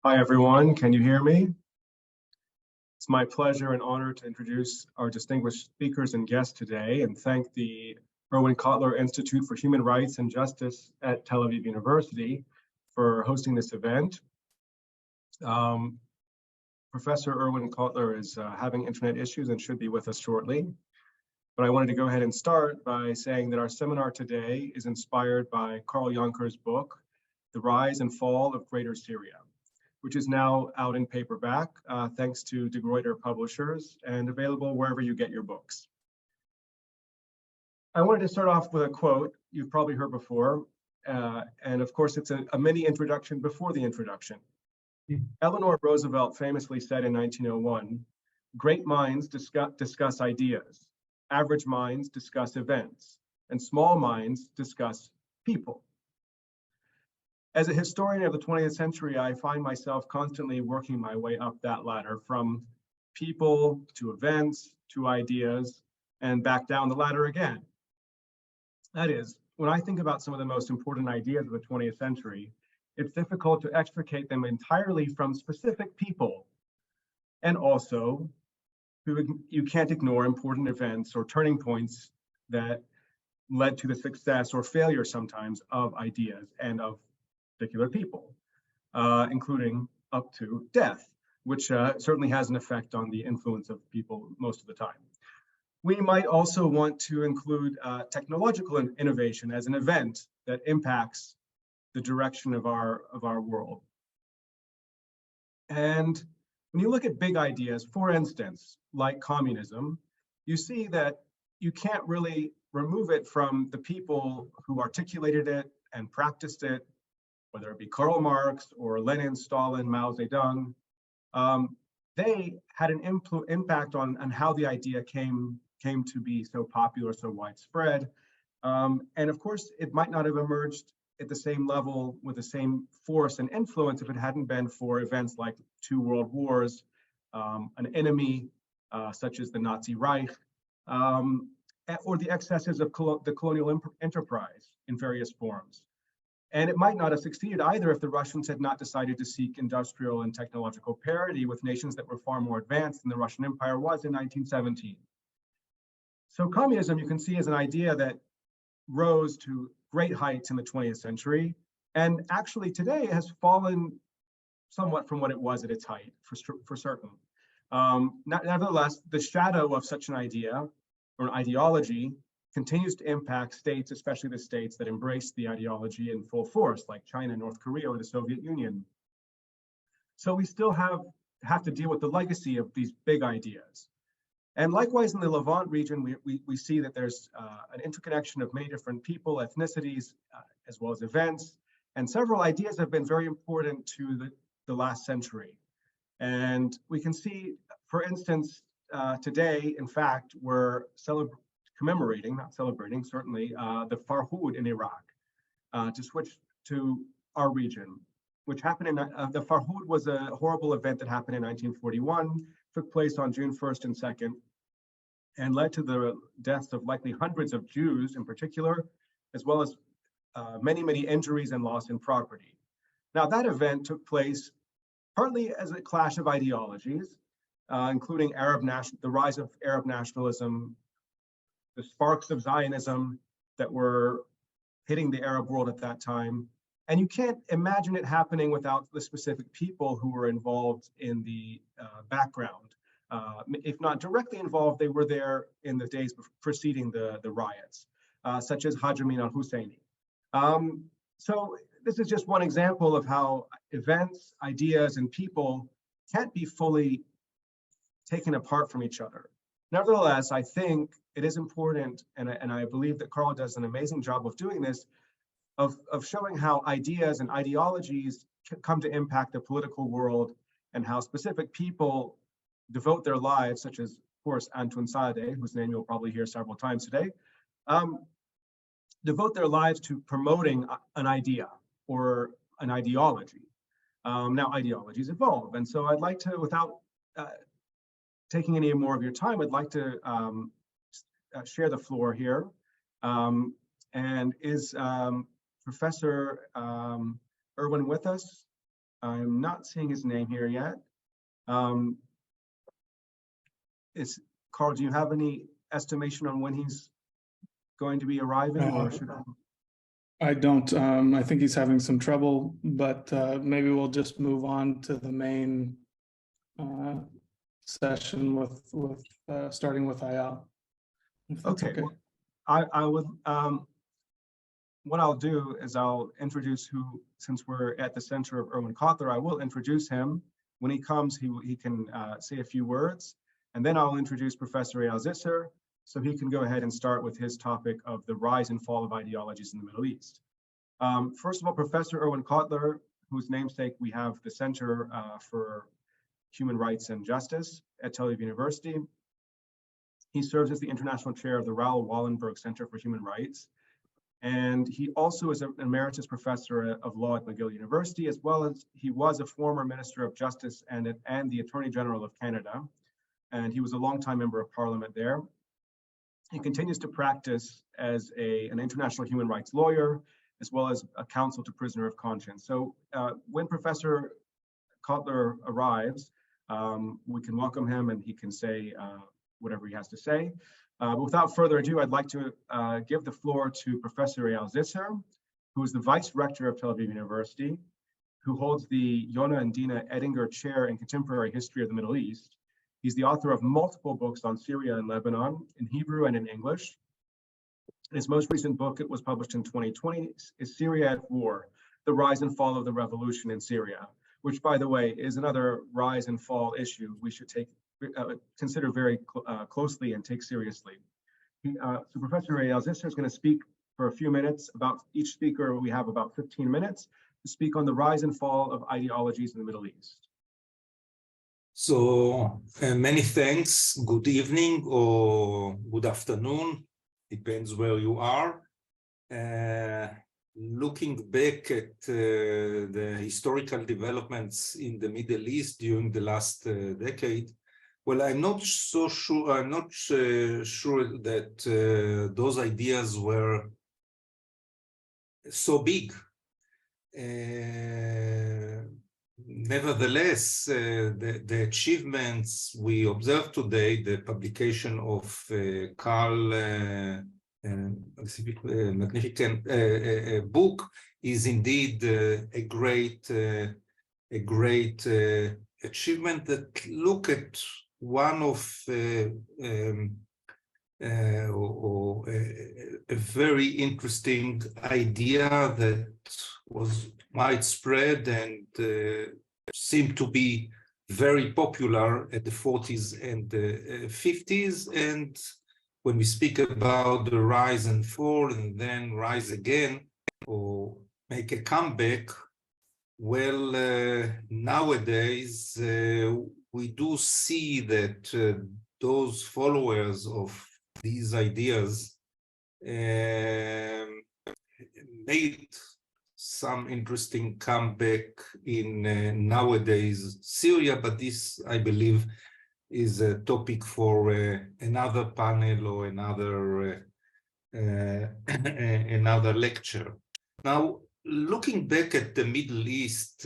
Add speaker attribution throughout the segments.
Speaker 1: Hi, everyone. Can you hear me? It's my pleasure and honor to introduce our distinguished speakers and guests today and thank the Erwin Kotler Institute for Human Rights and Justice at Tel Aviv University for hosting this event. Professor Erwin Kotler is having internet issues and should be with us shortly. But I wanted to go ahead and start by saying that our seminar today is inspired by Carl Yonker's book, The Rise and Fall of Greater Syria, which is now out in paperback, thanks to Gruyter publishers and available wherever you get your books. I wanted to start off with a quote you've probably heard before, and of course it's a mini introduction before the introduction. Eleanor Roosevelt famously said in 1901, "Great minds discuss ideas, average minds discuss events, and small minds discuss people." As a historian of the 20th century, I find myself constantly working my way up that ladder from people to events to ideas and back down the ladder again. That is, when I think about some of the most important ideas of the 20th century, it's difficult to extricate them entirely from specific people. And also, you can't ignore important events or turning points that led to the success or failure sometimes of ideas and of particular people, including up to death, which certainly has an effect on the influence of people most of the time. We might also want to include technological innovation as an event that impacts the direction of our world. And when you look at big ideas, for instance, like communism, you see that you can't really remove it from the people who articulated it and practiced it, whether it be Karl Marx or Lenin, Stalin, Mao Zedong. They had an impact on how the idea came to be so popular, so widespread. And of course, it might not have emerged at the same level with the same force and influence if it hadn't been for events like 2 world wars, an enemy such as the Nazi Reich, or the excesses of the colonial enterprise in various forms. And it might not have succeeded either if the Russians had not decided to seek industrial and technological parity with nations that were far more advanced than the Russian Empire was in 1917. So communism, you can see, is an idea that rose to great heights in the 20th century, and actually today has fallen somewhat from what it was at its height, for certain. Nevertheless, the shadow of such an idea or an ideology continues to impact states, especially the states that embrace the ideology in full force, like China, North Korea, or the Soviet Union. So we still have to deal with the legacy of these big ideas. And likewise, in the Levant region, we see that there's an interconnection of many different people, ethnicities, as well as events, and several ideas have been very important to the last century. And we can see, for instance, today, in fact, we're commemorating, not celebrating, certainly, the Farhud in Iraq, to switch to our region, which happened in, the Farhud was a horrible event that happened in 1941, took place on June 1st and 2nd, and led to the deaths of likely hundreds of Jews in particular, as well as many, many injuries and loss in property. Now, that event took place partly as a clash of ideologies, including the rise of Arab nationalism, the sparks of Zionism that were hitting the Arab world at that time. And you can't imagine it happening without the specific people who were involved in the background. If not directly involved, they were there in the days preceding the riots, such as Haj Amin al-Husseini. So this is just one example of how events, ideas, and people can't be fully taken apart from each other. Nevertheless, I think it is important, and I believe that Carl does an amazing job of doing this, of showing how ideas and ideologies come to impact the political world and how specific people devote their lives, such as, of course, Antoine Sade, whose name you'll probably hear several times today, devote their lives to promoting an idea or an ideology. Now, ideologies evolve, and so I'd like to, without taking any more of your time, I'd like to share the floor here. And is Professor Erwin with us? I'm not seeing his name here yet. Carl, do you have any estimation on when he's going to be arriving, or should I?
Speaker 2: I don't. I think he's having some trouble, but maybe we'll just move on to the main session with starting with Ayal.
Speaker 1: Okay. Well, I would. What I'll do is I'll introduce since we're at the center of Erwin Kotler, I will introduce him. When he comes, he can say a few words, and then I'll introduce Professor Eyal Zisser, so he can go ahead and start with his topic of the rise and fall of ideologies in the Middle East. First of all, Professor Erwin Kotler, whose namesake we have the Center for Human Rights and Justice at Tel Aviv University. He serves as the international chair of the Raoul Wallenberg Center for Human Rights. And he also is an emeritus professor of law at McGill University, as well as he was a former Minister of Justice and the Attorney General of Canada. And he was a longtime member of parliament there. He continues to practice as an international human rights lawyer, as well as a counsel to prisoner of conscience. So when Professor Kotler arrives, we can welcome him and he can say whatever he has to say. But without further ado, I'd like to give the floor to Professor Eyal Zisser, who is the Vice Rector of Tel Aviv University, who holds the Yona and Dina Edinger Chair in Contemporary History of the Middle East. He's the author of multiple books on Syria and Lebanon in Hebrew and in English. His most recent book, it was published in 2020, is Syria at War, The Rise and Fall of the Revolution in Syria, which, by the way, is another rise and fall issue we should consider very closely and take seriously. So Professor Eyal Zisser is going to speak for a few minutes. About each speaker, we have about 15 minutes to speak on the rise and fall of ideologies in the Middle East.
Speaker 3: So many thanks. Good evening or good afternoon, depends where you are. Looking back at the historical developments in the Middle East during the last decade, well, I'm not so sure. I'm not sure that those ideas were so big. Nevertheless, the achievements we observe today, the publication of Karl magnificent book, is indeed a great achievement that look at one of a very interesting idea that was widespread and seemed to be very popular at the 40s and the 50s. And when we speak about the rise and fall and then rise again or make a comeback, well, nowadays we do see that those followers of these ideas made some interesting comeback in nowadays Syria, but this, I believe, is a topic for another panel or another lecture. Now, looking back at the Middle East,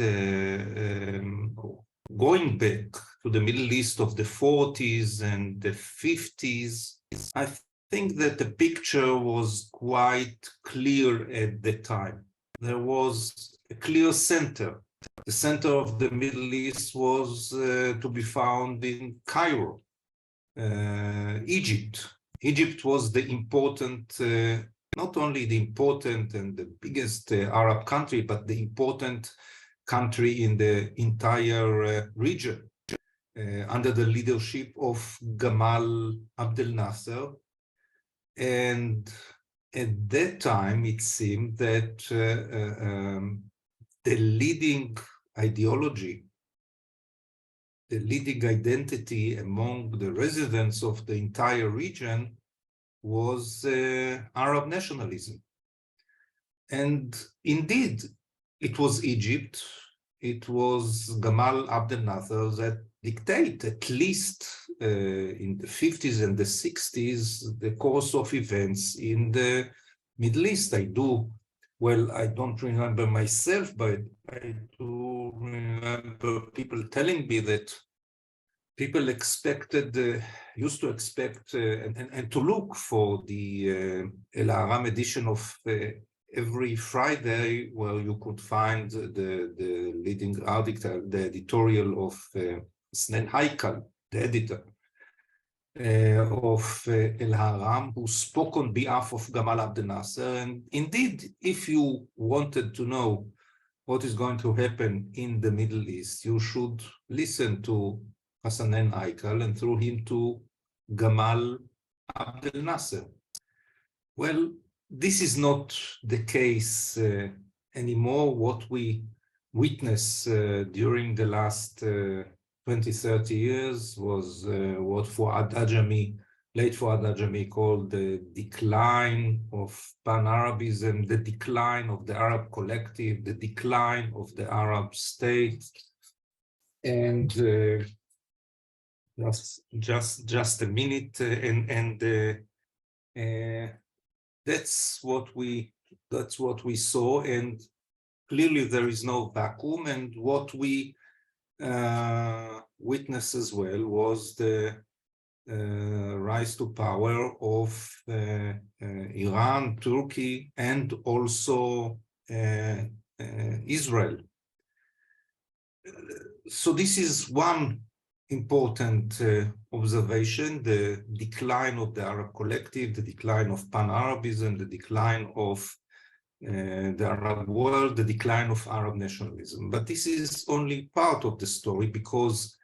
Speaker 3: going back to the Middle East of the 40s and the 50s, I think that the picture was quite clear at the time. There was a clear center. The center of the Middle East was to be found in Cairo, Egypt. Egypt was the important, not only the important and the biggest Arab country, but the important country in the entire region, under the leadership of Gamal Abdel Nasser. And at that time, it seemed that the leading ideology, the leading identity among the residents of the entire region was Arab nationalism. And indeed, it was Egypt, it was Gamal Abdel Nasser that dictated, at least in the 50s and the 60s, the course of events in the Middle East. I don't remember myself, but I do remember people telling me that people used to expect and to look for the El Haram edition of every Friday, where you could find the leading article, the editorial of Snen Haikal, the editor of El Haram, who spoke on behalf of Gamal Abdel Nasser. And indeed, if you wanted to know what is going to happen in the Middle East, you should listen to Hassanein Haikal and through him to Gamal Abdel Nasser. Well, this is not the case anymore. What we witness during the last 20, 30 years was what late Fuad Ajami called the decline of Pan-Arabism, the decline of the Arab collective, the decline of the Arab state. And just a minute, that's what we saw, and clearly there is no vacuum. And what we witnessed as well was the rise to power of Iran, Turkey, and also Israel. So this is one important observation: the decline of the Arab collective, the decline of Pan-Arabism, the decline of the Arab world, the decline of Arab nationalism. But this is only part of the story, because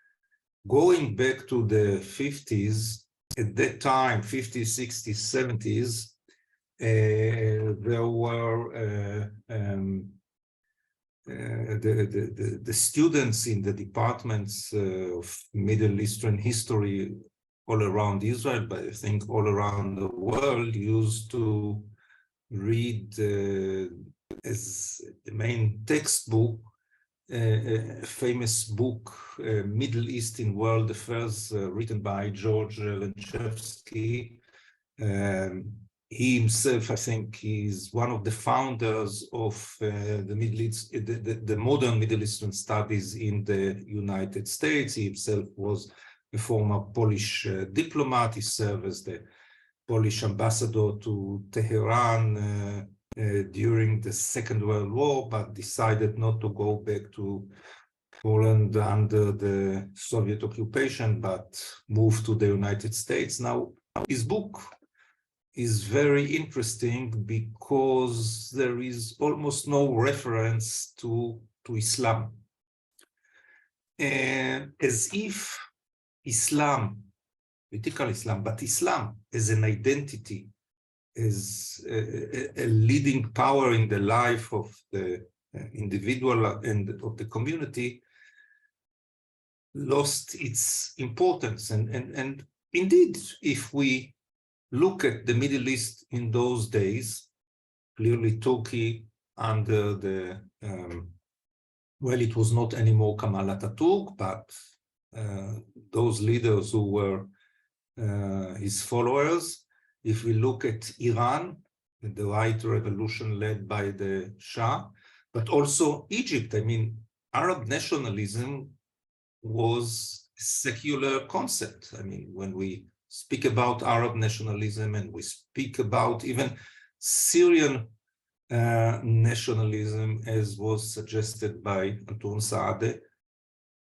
Speaker 3: going back to the 50s, at that time, 50s, 60s, 70s, there were the students in the departments of Middle Eastern history all around Israel, but I think all around the world, used to read as the main textbook a famous book, Middle East in World Affairs, written by George Lenchevsky. He himself, I think, is one of the founders of the Middle East, the modern Middle Eastern studies in the United States. He himself was a former Polish diplomat. He served as the Polish ambassador to Tehran during the Second World War, but decided not to go back to Poland under the Soviet occupation, but moved to the United States. Now, his book is very interesting because there is almost no reference to Islam. As if Islam, political Islam, but Islam as an identity, as a leading power in the life of the individual and of the community, lost its importance. And indeed, if we look at the Middle East in those days, clearly Turkey under the, well, it was not anymore Kemal Atatürk, but those leaders who were his followers. If we look at Iran, the white revolution led by the Shah, but also Egypt, I mean, Arab nationalism was a secular concept. I mean, when we speak about Arab nationalism and we speak about even Syrian nationalism, as was suggested by Antoun Saadeh,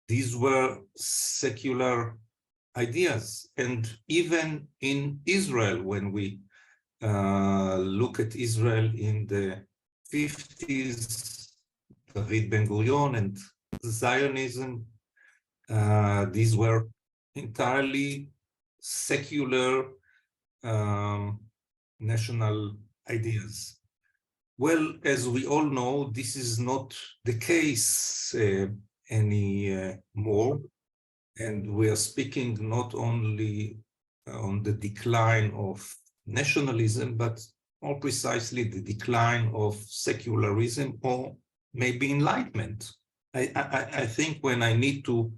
Speaker 3: these were secular ideas. And even in Israel, when we look at Israel in the 50s, David Ben-Gurion and Zionism, these were entirely secular national ideas. Well, as we all know, this is not the case anymore. And we are speaking not only on the decline of nationalism, but more precisely the decline of secularism, or maybe enlightenment. I think when I need to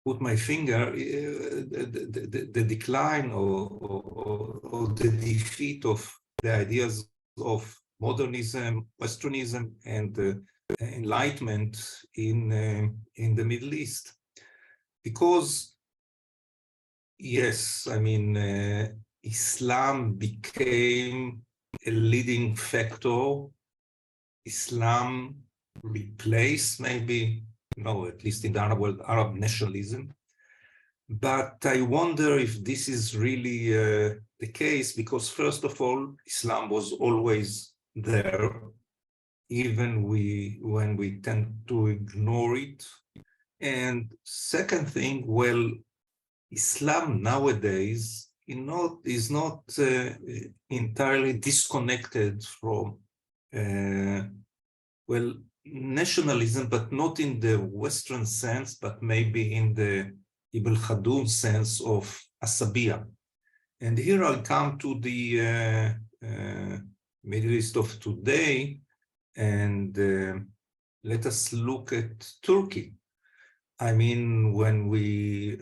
Speaker 3: put my finger, the decline or the defeat of the ideas of modernism, Westernism, and enlightenment in the Middle East. Because, yes, I mean, Islam became a leading factor. Islam replaced maybe, no, at least in the Arab world, Arab nationalism. But I wonder if this is really the case, because first of all, Islam was always there, even when we tend to ignore it. And second thing, well, Islam nowadays is not entirely disconnected from, well, nationalism, but not in the Western sense, but maybe in the Ibn Khaldun sense of Asabiya. And here I'll come to the Middle East of today, and let us look at Turkey. I mean, when we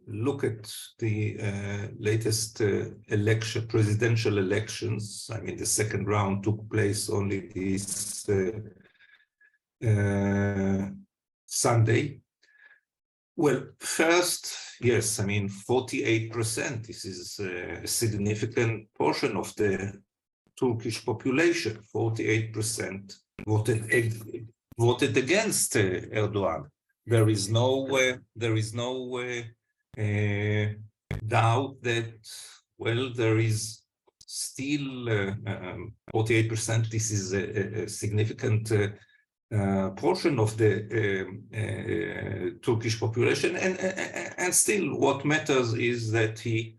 Speaker 3: look at the latest presidential elections, I mean, the second round took place only this Sunday. Well, first, yes, I mean, 48%, this is a significant portion of the Turkish population, 48% voted against Erdogan. There is no doubt that, well, there is still 48%. This is a significant portion of the Turkish population, and still, what matters is that he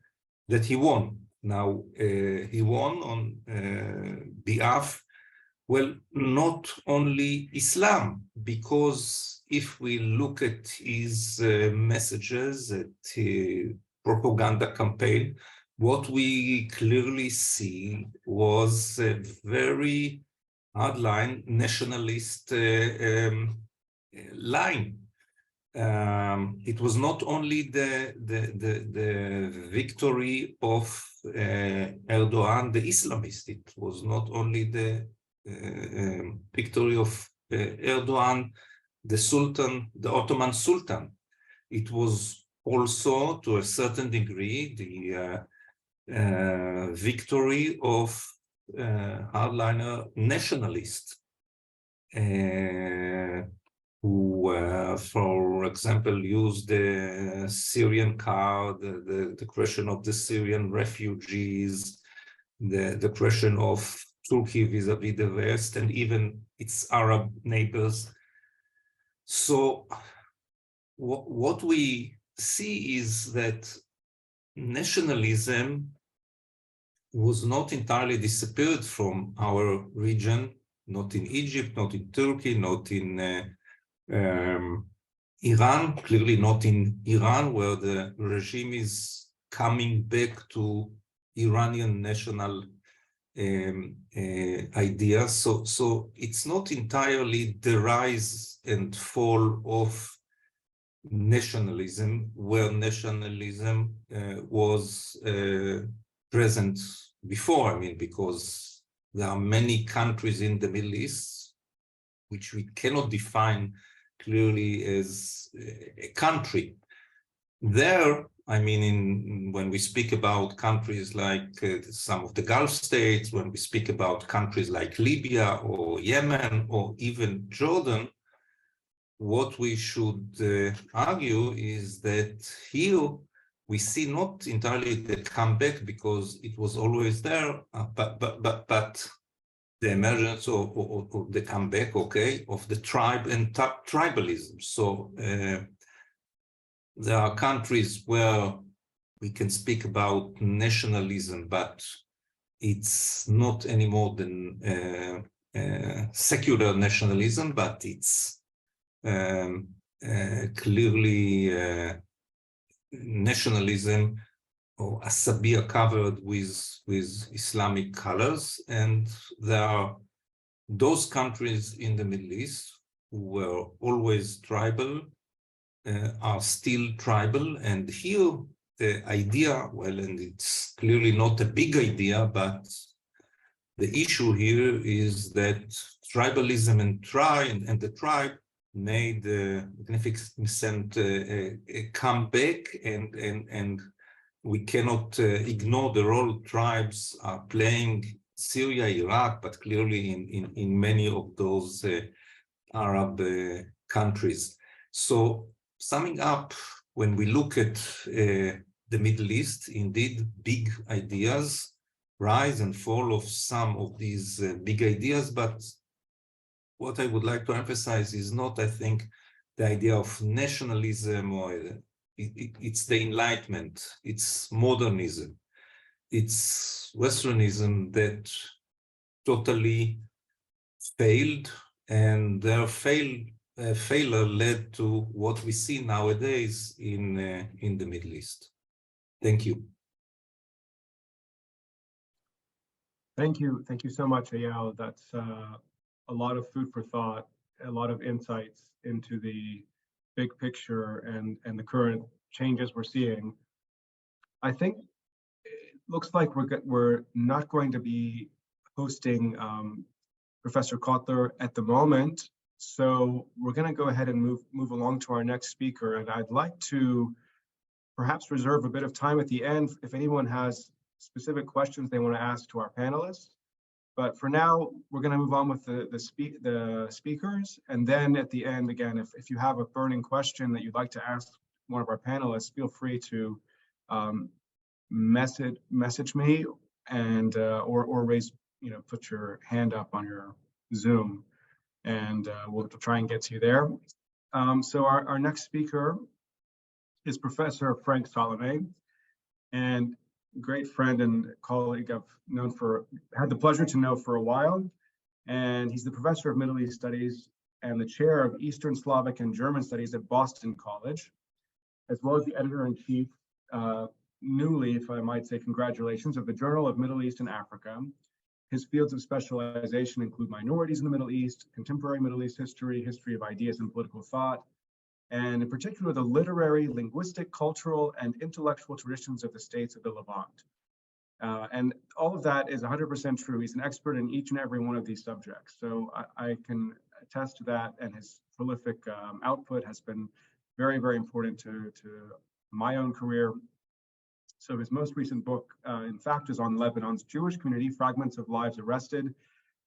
Speaker 3: won. Now he won on behalf, well, not only Islam, because if we look at his messages, at his propaganda campaign, what we clearly see was a very hardline nationalist line. It was not only the victory of Erdogan, the Islamist. It was not only the victory of Erdogan, the Sultan, the Ottoman Sultan. It was also, to a certain degree, the victory of hardliner nationalists who, for example, used the Syrian card, the question of the Syrian refugees, the question of Turkey vis-a-vis the West, and even its Arab neighbors. So what we see is that nationalism was not entirely disappeared from our region, not in Egypt, not in Turkey, not in Iran, clearly not in Iran, where the regime is coming back to Iranian national ideas. So it's not entirely the rise and fall of nationalism, where nationalism was present before. I mean, because there are many countries in the Middle East which we cannot define clearly as a country. There, I mean, when we speak about countries like some of the Gulf states, when we speak about countries like Libya or Yemen or even Jordan, what we should argue is that here we see not entirely the comeback, because it was always there, but the emergence of the comeback, okay, of the tribe and tribalism. So there are countries where we can speak about nationalism, but it's not anymore than secular nationalism, but it's clearly nationalism or Asabiya covered with Islamic colors. And there are those countries in the Middle East who were always tribal, are still tribal. And here the idea, well, and it's clearly not a big idea, but the issue here is that tribalism and the tribe made a magnificent comeback, and we cannot ignore the role tribes are playing Syria, Iraq, but clearly in many of those Arab countries. So summing up, when we look at the Middle East, indeed, big ideas, rise and fall of some of these big ideas, but what I would like to emphasize is not, I think, the idea of nationalism or it's the Enlightenment, it's modernism, it's Westernism that totally failed, and their failure led to what we see nowadays in the Middle East. Thank you.
Speaker 1: Thank you so much, Eyal. That's a lot of food for thought, a lot of insights into the big picture and the current changes we're seeing. I think it looks like we're not going to be hosting Professor Kotler at the moment, so we're going to go ahead and move along to our next speaker. And I'd like to perhaps reserve a bit of time at the end if anyone has specific questions they want to ask to our panelists. But for now, we're going to move on with the speakers. And then at the end, again, if you have a burning question that you'd like to ask one of our panelists, feel free to message me and or raise, put your hand up on your Zoom, and we'll try and get to you there. So our next speaker is Professor Frank Salome, and great friend and colleague I've had the pleasure to know for a while. And he's the professor of Middle East Studies and the chair of Eastern Slavic and German Studies at Boston College, as well as the editor-in-chief, newly, if I might say, congratulations, of the Journal of Middle East and Africa. His fields of specialization include minorities in the Middle East, contemporary Middle East history, history of ideas and political thought, and in particular, the literary, linguistic, cultural, and intellectual traditions of the states of the Levant. And all of that is 100% true. He's an expert in each and every one of these subjects. So I can attest to that, and his prolific output has been very, very important to my own career. So his most recent book, in fact, is on Lebanon's Jewish community, Fragments of Lives Arrested.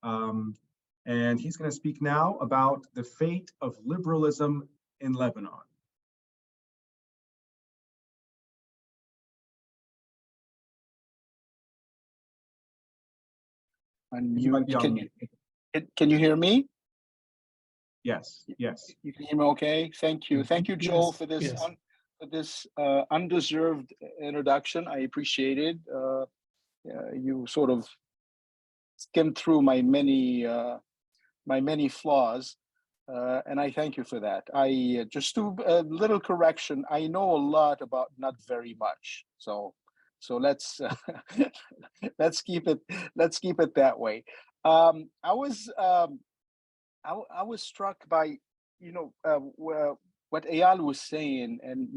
Speaker 1: And he's going to speak now about the fate of liberalism in Lebanon.
Speaker 4: Can you hear me?
Speaker 1: Yes.
Speaker 4: You can hear me okay? Thank you. Thank you, Joel, for this undeserved introduction. I appreciate it. You sort of skimmed through my many flaws, and I thank you for that. I just do a little correction. I know a lot about not very much, so let's let's keep it that way. I was struck by what Eyal was saying, and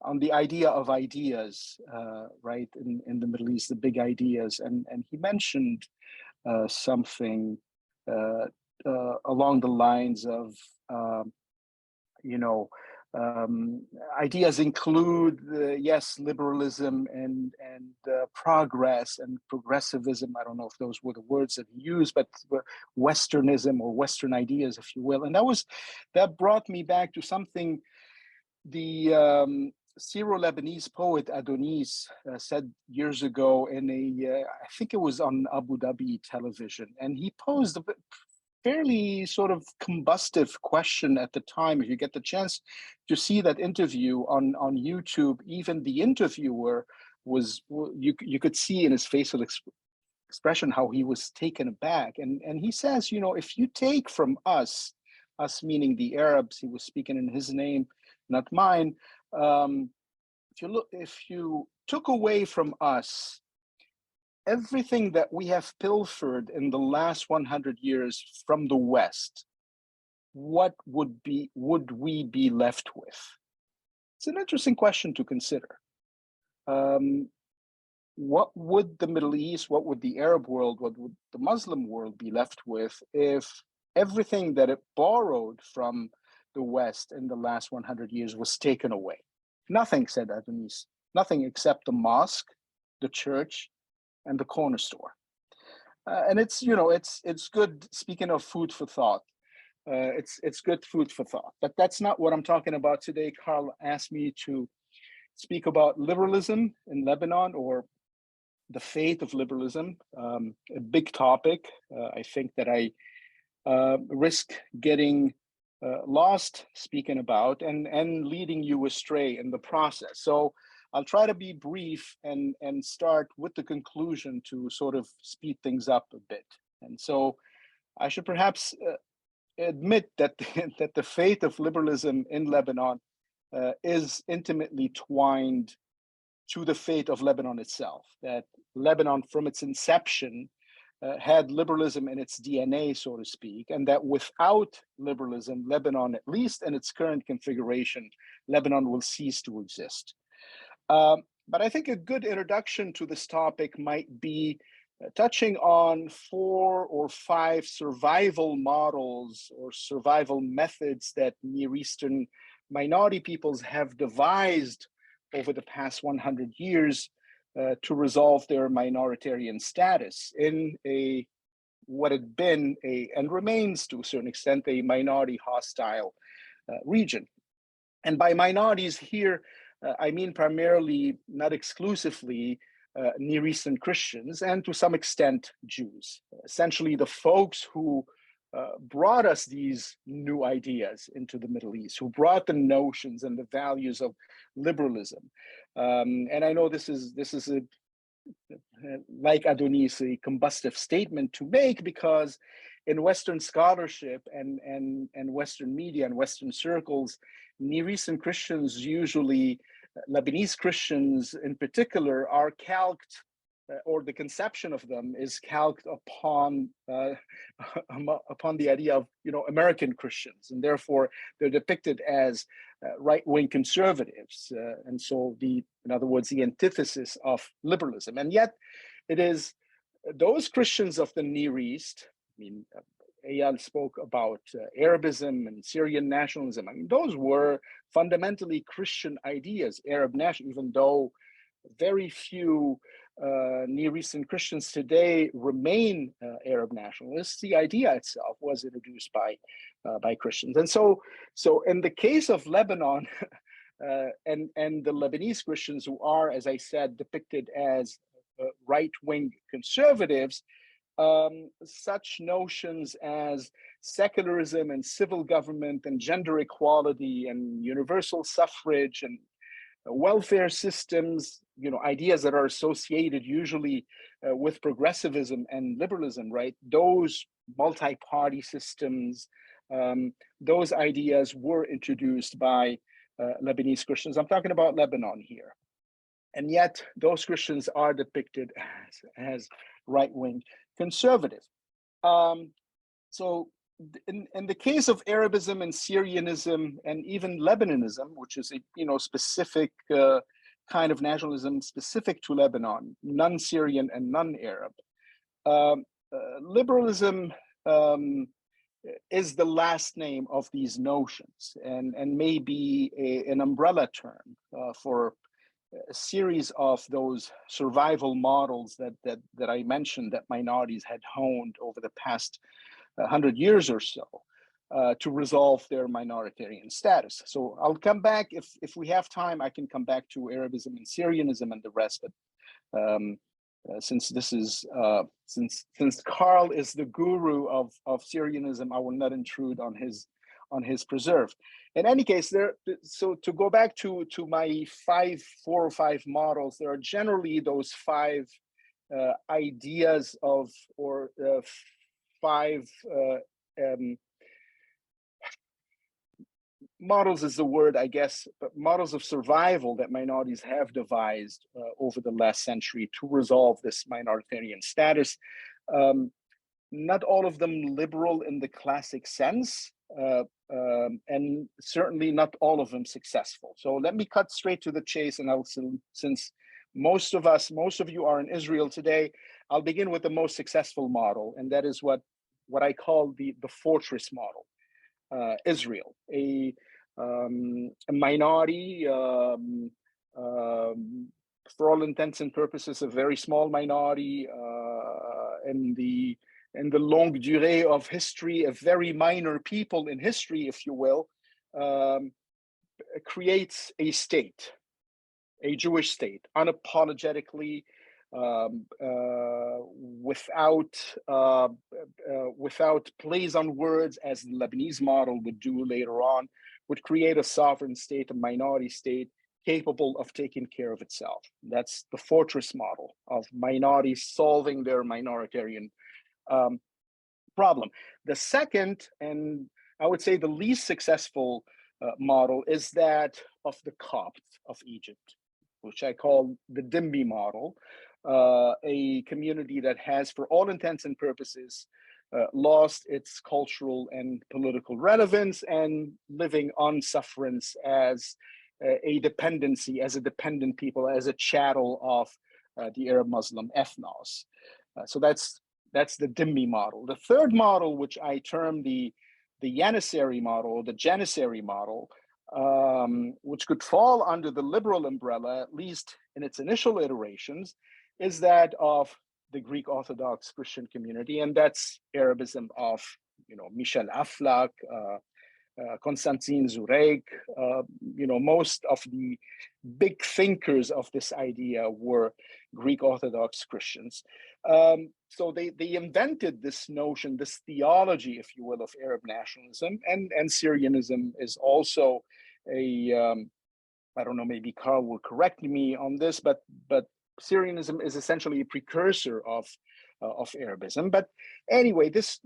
Speaker 4: on the idea of ideas, right, in the Middle East, the big ideas, and he mentioned something along the lines of ideas include yes, liberalism and progress and progressivism. I don't know if those were the words that he used, but Westernism or Western ideas, if you will. And that brought me back to something the Syro-Lebanese poet Adonis said years ago in I think it was on Abu Dhabi television, and he posed a fairly sort of combustive question at the time. If you get the chance to see that interview on YouTube, even the interviewer you could see in his facial expression how he was taken aback. And he says, if you take from us meaning the Arabs, he was speaking in his name, not mine. If you took away from us everything that we have pilfered in the last 100 years from the West, what would we be left with? It's an interesting question to consider. what would the Middle East, what would the Arab world, what would the Muslim world be left with if everything that it borrowed from the West in the last 100 years was taken away? Nothing, said Adonis, nothing except the mosque, the church, and the corner store. And it's, you know, it's good, speaking of food for thought, it's good food for thought. But that's not what I'm talking about today. Carl asked me to speak about liberalism in Lebanon, or the fate of liberalism, a big topic. I think that I risk getting lost speaking about and leading you astray in the process. So I'll try to be brief and start with the conclusion to sort of speed things up a bit. And so I should perhaps admit that that the fate of liberalism in Lebanon is intimately twined to the fate of Lebanon itself. That Lebanon, from its inception, had liberalism in its DNA, so to speak, and that without liberalism, Lebanon, at least in its current configuration, Lebanon will cease to exist. But I think a good introduction to this topic might be touching on 4 or 5 survival models or survival methods that Near Eastern minority peoples have devised over the past 100 years to resolve their minoritarian status in what had been and remains to a certain extent a minority hostile region. And by minorities here, I mean primarily, not exclusively, Near Eastern Christians, and to some extent Jews. Essentially the folks who brought us these new ideas into the Middle East, who brought the notions and the values of liberalism. And I know this is a, like Adonis, a combustive statement to make, because in Western scholarship and Western media and Western circles, Near Eastern Christians, usually Lebanese Christians in particular, are calqued, or the conception of them is calqued upon the idea of, you know, American Christians, and therefore they're depicted as right-wing conservatives, and so in other words, the antithesis of liberalism. And yet, it is those Christians of the Near East. I mean, Eyal spoke about Arabism and Syrian nationalism. I mean, those were fundamentally Christian ideas, Arab national, even though very few Near Eastern Christians today remain Arab nationalists. The idea itself was introduced by Christians. And so in the case of Lebanon, and the Lebanese Christians, who are, as I said, depicted as right-wing conservatives, such notions as secularism and civil government and gender equality and universal suffrage and welfare systems, you know, ideas that are associated usually with progressivism and liberalism, right? Those multi-party systems, those ideas were introduced by Lebanese Christians. I'm talking about Lebanon here. And yet those Christians are depicted as right-wing conservative. So in the case of Arabism and Syrianism and even Lebanonism, which is a, you know, specific kind of nationalism specific to Lebanon, non-Syrian and non-Arab, liberalism is the last name of these notions, and may be an umbrella term for a series of those survival models that I mentioned that minorities had honed over the past 100 years or so to resolve their minoritarian status. So I'll come back, if we have time, I can come back to Arabism and Syrianism and the rest, but since this is since Carl is the guru of Syrianism, I will not intrude on his preserve. In any case, so to go back to my 4 or 5 models, there are generally those 5 ideas of, or 5 models is the word, I guess, but models of survival that minorities have devised over the last century to resolve this minoritarian status. Not all of them liberal in the classic sense, and certainly not all of them successful. So let me cut straight to the chase, and since most of you are in Israel today. I'll begin with the most successful model, and that is what I call the fortress model. Israel, a minority, for all intents and purposes, a very small minority in the longue durée of history, a very minor people in history, if you will, creates a state, a Jewish state, unapologetically, without plays on words, as the Lebanese model would do later on, would create a sovereign state, a minority state, capable of taking care of itself. That's the fortress model of minorities solving their minoritarian problem. The second, and I would say the least successful model, is that of the Copts of Egypt, which I call the Dhimmi model, a community that has, for all intents and purposes, lost its cultural and political relevance and living on sufferance as a dependency, as a dependent people, as a chattel of the Arab Muslim ethnos. So that's the Dhimmi model. The third model, which I term the Janissary model, or the Janissary model, which could fall under the liberal umbrella, at least in its initial iterations, is that of the Greek Orthodox Christian community, and that's Arabism of, Michel Aflaq, Konstantin Zurek. Most of the big thinkers of this idea were Greek Orthodox Christians. So they invented this notion, this theology, if you will, of Arab nationalism, and Syrianism is also I don't know, maybe Carl will correct me on this, but Syrianism is essentially a precursor of Arabism. But anyway, this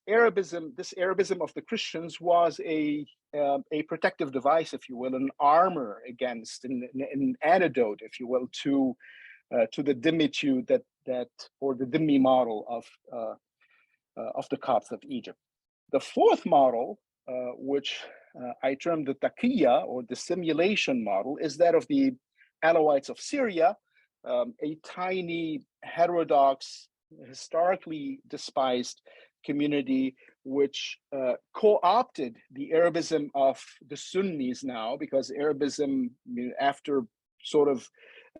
Speaker 4: Arabism of the Christians was a protective device, if you will, an armor against, an antidote, if you will, to the dhimmitude that or the Dhimmi model of the Copts of Egypt. The fourth model, which I term the taqiyya, or the simulation model, is that of the Alawites of Syria, a tiny, heterodox, historically despised community which co-opted the Arabism of the Sunnis now, because Arabism, after sort of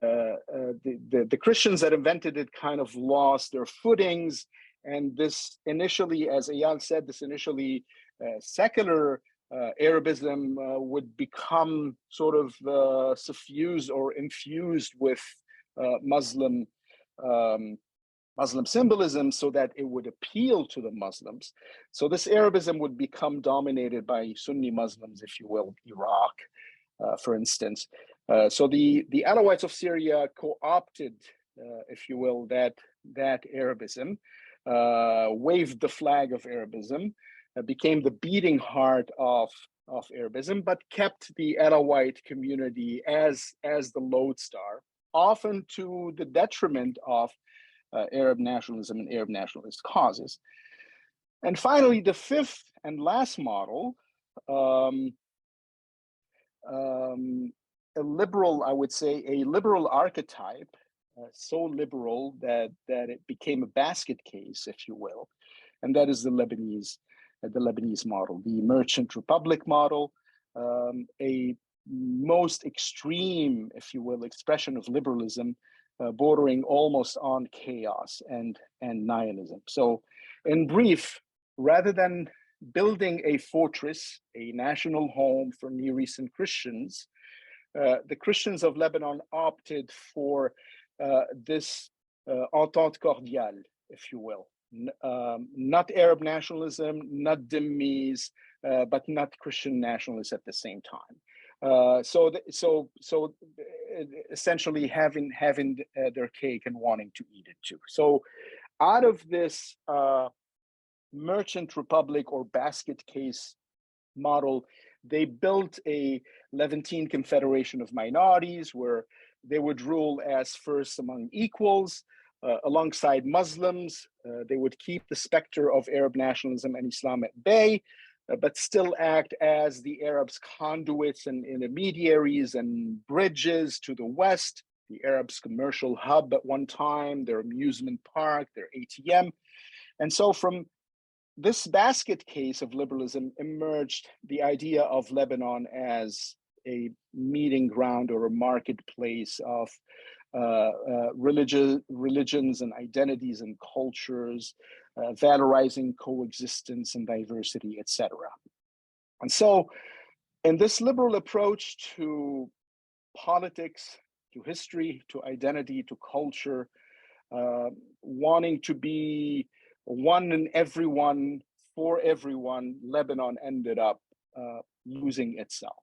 Speaker 4: the Christians that invented it kind of lost their footings. And this initially, as Eyal said, this initially secular Arabism would become sort of suffused or infused with Muslim symbolism, so that it would appeal to the Muslims. So this Arabism would become dominated by Sunni Muslims, if you will, Iraq, for instance. So the Alawites of Syria co-opted, if you will, that Arabism, waved the flag of Arabism, became the beating heart of Arabism, but kept the Alawite community as the lodestar, often to the detriment of Arab nationalism and Arab nationalist causes. And finally, the fifth and last model, a liberal, I would say, a liberal archetype, so liberal that it became a basket case, if you will, and that is the Lebanese model, the merchant republic model, a most extreme, if you will, expression of liberalism, bordering almost on chaos and nihilism. So, in brief, rather than building a fortress, a national home for Near Eastern Christians, the Christians of Lebanon opted for this entente cordiale, if you will. Not Arab nationalism, not Dhimmis, but not Christian nationalists at the same time. So essentially having their cake and wanting to eat it too. So out of this merchant republic or basket case model, they built a Levantine confederation of minorities where they would rule as first among equals, alongside Muslims. They would keep the specter of Arab nationalism and Islam at bay, but still act as the Arabs' conduits and intermediaries and bridges to the West, the Arabs' commercial hub at one time, their amusement park, their ATM. And so from this basket case of liberalism emerged the idea of Lebanon as a meeting ground or a marketplace of religions and identities and cultures, valorizing coexistence and diversity, etc. And so in this liberal approach to politics, to history, to identity, to culture, wanting to be one and everyone for everyone, Lebanon ended up losing itself.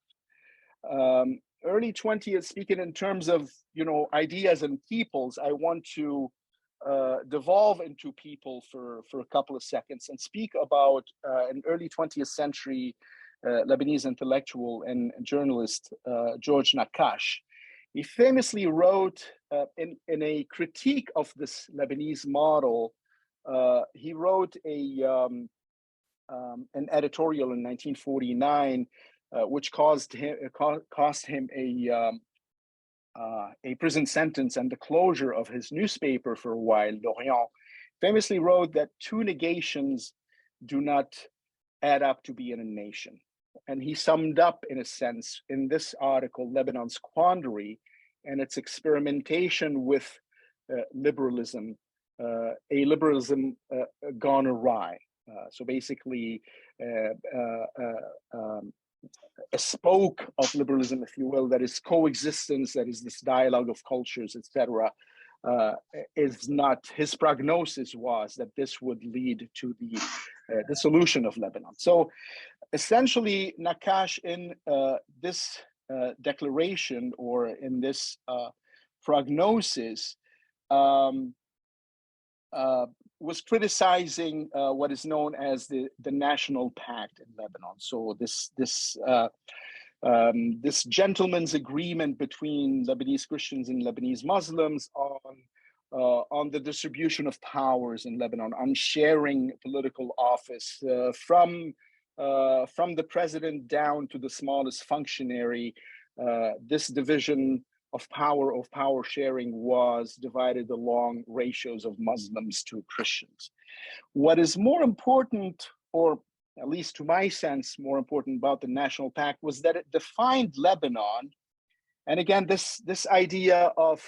Speaker 4: Early 20th, speaking in terms of ideas and peoples, I want to devolve into people for a couple of seconds and speak about an early 20th century Lebanese intellectual and journalist, George Nakash. He famously wrote in a critique of this Lebanese model. He wrote an editorial in 1949, which cost him a prison sentence and the closure of his newspaper for a while. L'Orient famously wrote that two negations do not add up to being a nation. And he summed up, in a sense, in this article, Lebanon's quandary and its experimentation with liberalism, a liberalism gone awry. So basically, a spoke of liberalism, if you will, that is coexistence, that is this dialogue of cultures, etc., is not, his prognosis was that this would lead to the dissolution of Lebanon. So essentially, Nakash in this declaration or in this prognosis was criticizing what is known as the National Pact in Lebanon. So this gentleman's agreement between Lebanese Christians and Lebanese Muslims on the distribution of powers in Lebanon, on sharing political office from the president down to the smallest functionary. This division of power sharing was divided along ratios of Muslims to Christians. What is more important, or at least to my sense, more important about the National Pact was that it defined Lebanon. And again, this idea of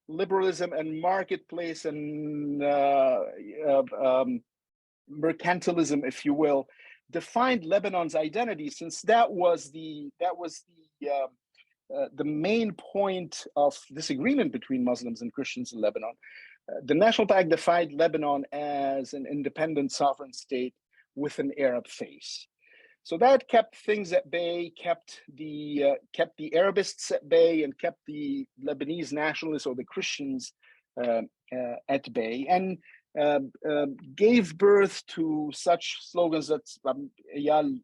Speaker 4: liberalism and marketplace and mercantilism, if you will, defined Lebanon's identity, since that was the main point of disagreement between Muslims and Christians in Lebanon. The National Pact defined Lebanon as an independent sovereign state with an Arab face. So that kept things at bay, kept the Arabists at bay, and kept the Lebanese nationalists or the Christians at bay, and gave birth to such slogans that Eyal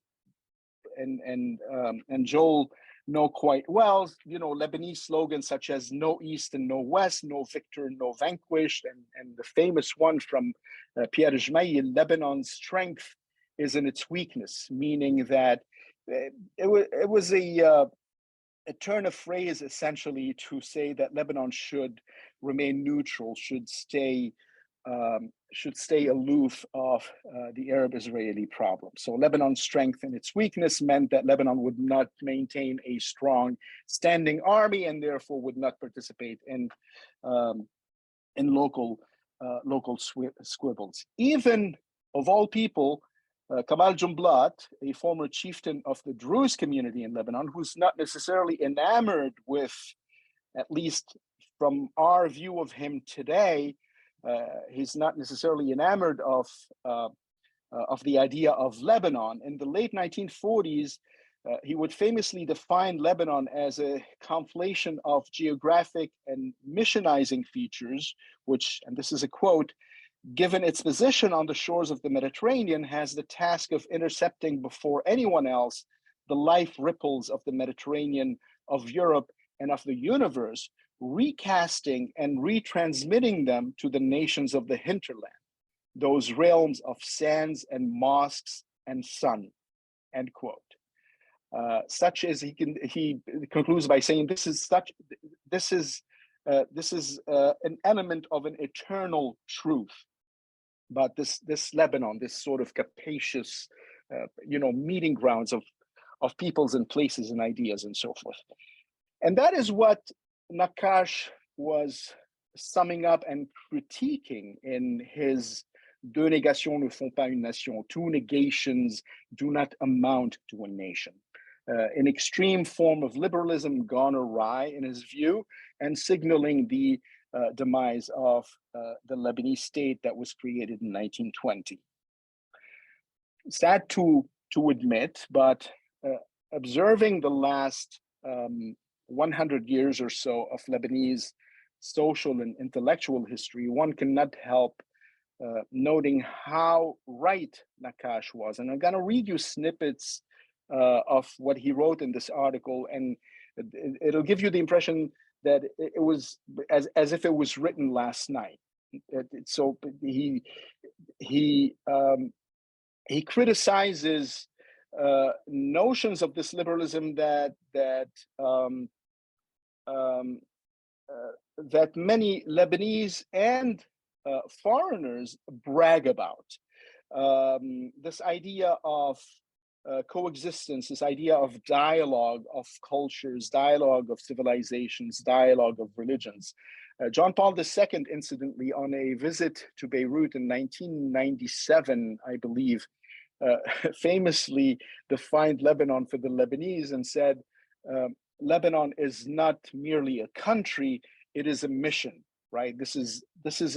Speaker 4: and Joel know quite well. Lebanese slogans such as "No East and No West," "No Victor, No Vanquished," and the famous one from Pierre Jmeil, "Lebanon's strength is in its weakness," meaning that it was a turn of phrase essentially to say that Lebanon should remain neutral, should stay aloof of the Arab-Israeli problem. So Lebanon's strength and its weakness meant that Lebanon would not maintain a strong standing army and therefore would not participate in local squibbles. Even, of all people, Kamal Jumblat, a former chieftain of the Druze community in Lebanon, who's not necessarily enamored with, at least from our view of him today, he's not necessarily enamored of the idea of Lebanon. In the late 1940s, he would famously define Lebanon as a conflation of geographic and missionizing features, which, and this is a quote, "given its position on the shores of the Mediterranean, has the task of intercepting before anyone else the life ripples of the Mediterranean, of Europe, and of the universe, recasting and retransmitting them to the nations of the hinterland, those realms of sands and mosques and sun," end quote. Such as he concludes by saying, this is this is an element of an eternal truth. But this Lebanon, this sort of capacious, meeting grounds of peoples and places and ideas and so forth. And that is what Nakash was summing up and critiquing in his Deux négations ne font pas une nation. Two negations do not amount to a nation. An extreme form of liberalism gone awry in his view, and signaling the demise of the Lebanese state that was created in 1920. Sad to admit, but observing the last 100 years or so of Lebanese social and intellectual history, one cannot help noting how right Nakash was. And I'm going to read you snippets of what he wrote in this article, and it'll give you the impression that it was as if it was written last night. So he criticizes notions of this liberalism that many Lebanese and foreigners brag about. This idea of coexistence, this idea of dialogue of cultures, dialogue of civilizations, dialogue of religions. John Paul II, incidentally, on a visit to Beirut in 1997, I believe, famously defined Lebanon for the Lebanese and said, Lebanon is not merely a country, it is a mission, right? This is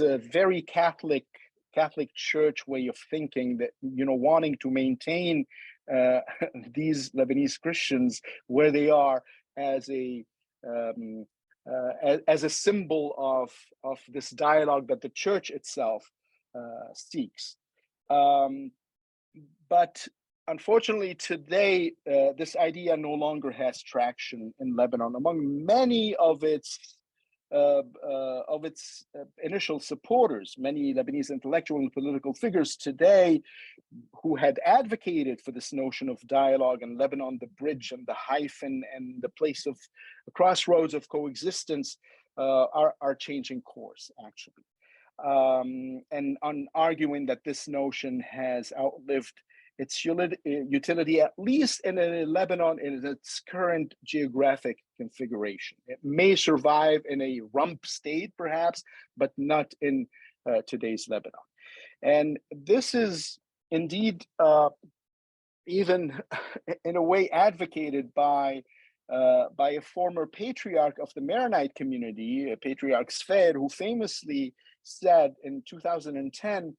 Speaker 4: a very Catholic Church way of thinking, that, wanting to maintain these Lebanese Christians where they are as a symbol of this dialogue that the church itself seeks. But unfortunately, today, this idea no longer has traction in Lebanon among many of its initial supporters. Many Lebanese intellectual and political figures today who had advocated for this notion of dialogue and Lebanon, the bridge and the hyphen and the place of the crossroads of coexistence, are changing course, actually. And on arguing that this notion has outlived its utility, at least in Lebanon in its current geographic configuration. It may survive in a rump state, perhaps, but not in today's Lebanon. And this is indeed even in a way advocated by a former patriarch of the Maronite community, Patriarch Sfer, who famously said in 2010,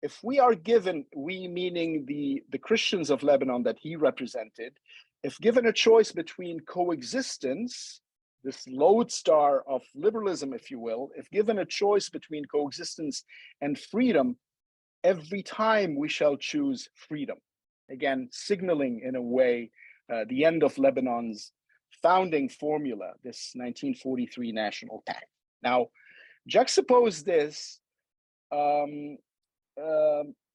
Speaker 4: if we are given, we meaning the Christians of Lebanon that he represented, if given a choice between coexistence, this lodestar of liberalism, if you will, if given a choice between coexistence and freedom, every time we shall choose freedom. Again, signaling in a way the end of Lebanon's founding formula, this 1943 National Pact. Now, juxtapose this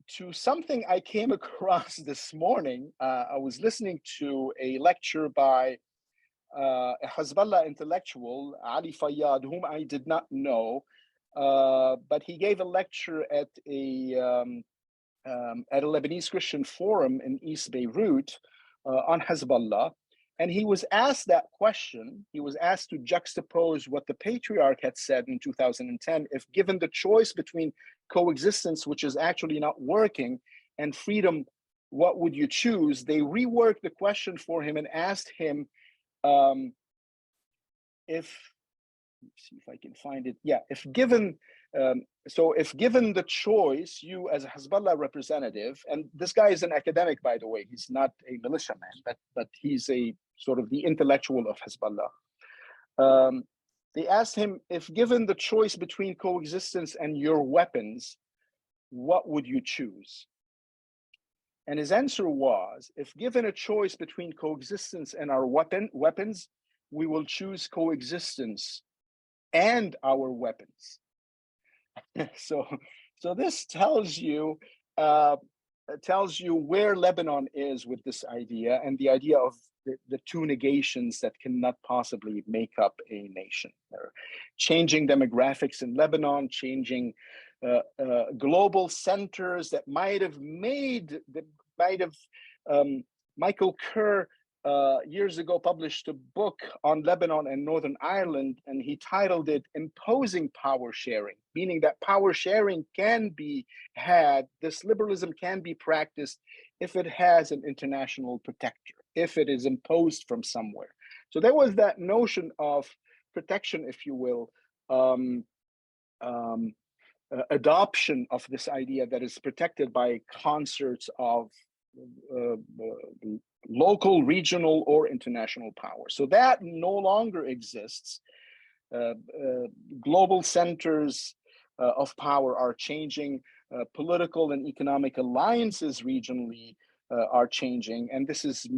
Speaker 4: to something I came across this morning. I was listening to a lecture by a Hezbollah intellectual, Ali Fayyad, whom I did not know, but he gave a lecture at a Lebanese Christian forum in East Beirut on Hezbollah. And he was asked that question. He was asked to juxtapose what the patriarch had said in 2010. If given the choice between coexistence, which is actually not working, and freedom, what would you choose? They reworked the question for him and asked him if, let's see if I can find it. Yeah, if given, if given the choice, you as a Hezbollah representative, and this guy is an academic, by the way, he's not a militiaman, but he's a sort of the intellectual of Hezbollah. They asked him, if given the choice between coexistence and your weapons, what would you choose? And his answer was, if given a choice between coexistence and our weapons, we will choose coexistence and our weapons. So this tells you where Lebanon is with this idea, and the idea of the two negations that cannot possibly make up a nation. Changing demographics in Lebanon, changing global centers that might have Michael Kerr years ago published a book on Lebanon and Northern Ireland, and he titled it Imposing Power Sharing, meaning that power sharing can be had, this liberalism can be practiced if it has an international protector, if it is imposed from somewhere. So there was that notion of protection, if you will, adoption of this idea that is protected by concerts of local, regional, or international power. So that no longer exists. Global centers of power are changing. Political and economic alliances regionally are changing. And this is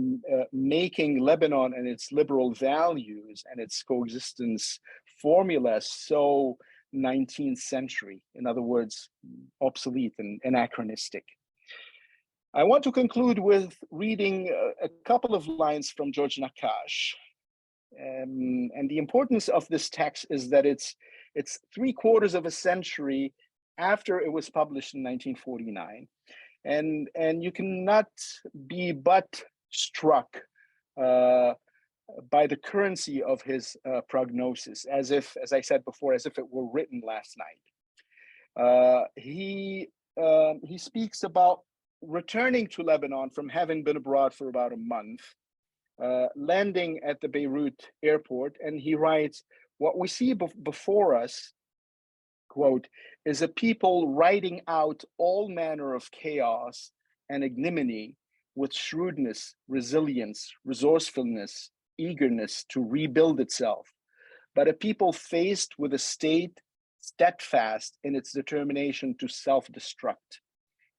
Speaker 4: making Lebanon and its liberal values and its coexistence formulas so 19th century, in other words, obsolete and anachronistic. I want to conclude with reading a couple of lines from George Nakash. And the importance of this text is that it's 3/4 of a century after it was published in 1949. And you cannot be but struck by the currency of his prognosis, as if, as I said before, as if it were written last night. He speaks about returning to Lebanon from having been abroad for about a month, landing at the Beirut airport, and he writes, "What we see before us," quote, "is a people riding out all manner of chaos and ignominy with shrewdness, resilience, resourcefulness, eagerness to rebuild itself, but a people faced with a state steadfast in its determination to self-destruct.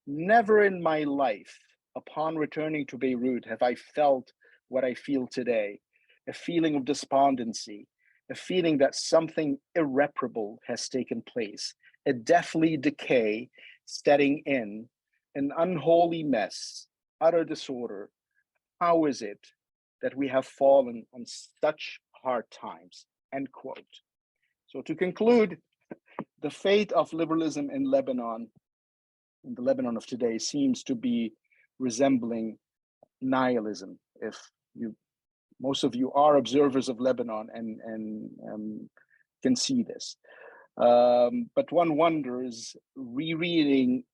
Speaker 4: Never in my life, upon returning to Beirut, have I felt what I feel today, a feeling of despondency, a feeling that something irreparable has taken place, a deathly decay setting in, an unholy mess, utter disorder. How is it that we have fallen on such hard times?" End quote. So to conclude, the fate of liberalism in Lebanon, in the Lebanon of today, seems to be resembling nihilism. If most of you are observers of Lebanon and can see this. But one wonders, rereading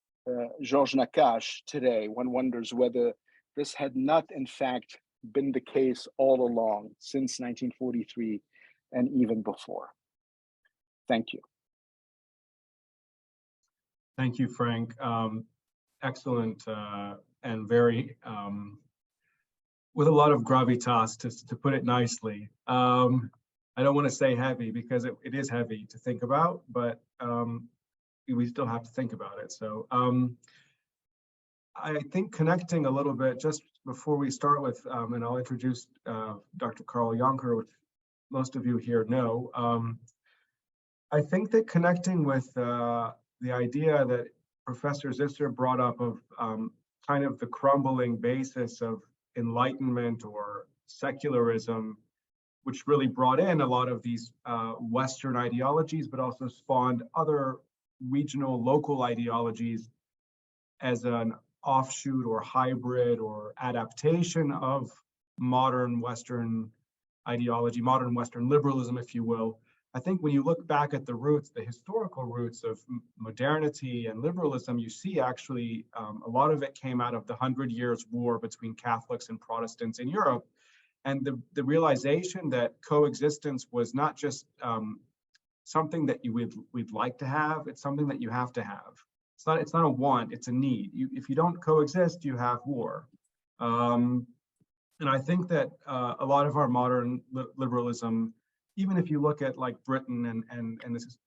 Speaker 4: George Nakash today, one wonders whether this had not in fact been the case all along since 1943 and even before. Thank you.
Speaker 1: Thank you, Frank. Excellent and very, with a lot of gravitas, to put it nicely. I don't want to say heavy because it is heavy to think about, but we still have to think about it. So I think connecting a little bit, just before we start with, and I'll introduce Dr. Carl Yonker, which most of you here know. I think that connecting with the idea that Professor Zisser brought up of kind of the crumbling basis of Enlightenment or secularism, which really brought in a lot of these Western ideologies, but also spawned other regional, local ideologies as an offshoot or hybrid or adaptation of modern Western ideology, modern Western liberalism, if you will. I think when you look back at the roots, the historical roots of modernity and liberalism, you see actually a lot of it came out of the 100 Years' War between Catholics and Protestants in Europe. And the realization that coexistence was not just something that we'd like to have, it's something that you have to have. It's not a want, it's a need. If you don't coexist, you have war. And I think that a lot of our modern liberalism, even if you look at like Britain and this is,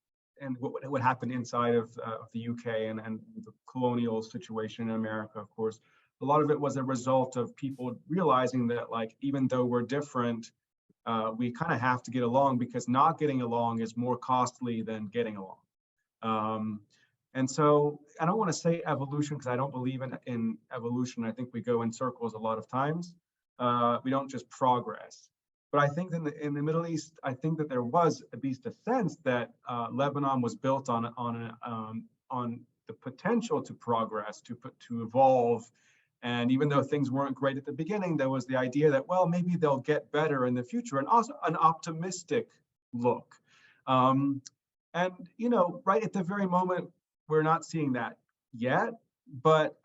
Speaker 1: and what happened inside of the UK and the colonial situation in America, of course, a lot of it was a result of people realizing that, like, even though we're different, we kind of have to get along, because not getting along is more costly than getting along. And so I don't want to say evolution, because I don't believe in evolution. I think we go in circles a lot of times. We don't just progress. But I think in the Middle East, I think that there was at least a sense that Lebanon was built on the potential to progress, to evolve. And even though things weren't great at the beginning, there was the idea that, well, maybe they'll get better in the future, and also an optimistic look. And, you know, right at the very moment, we're not seeing that yet, but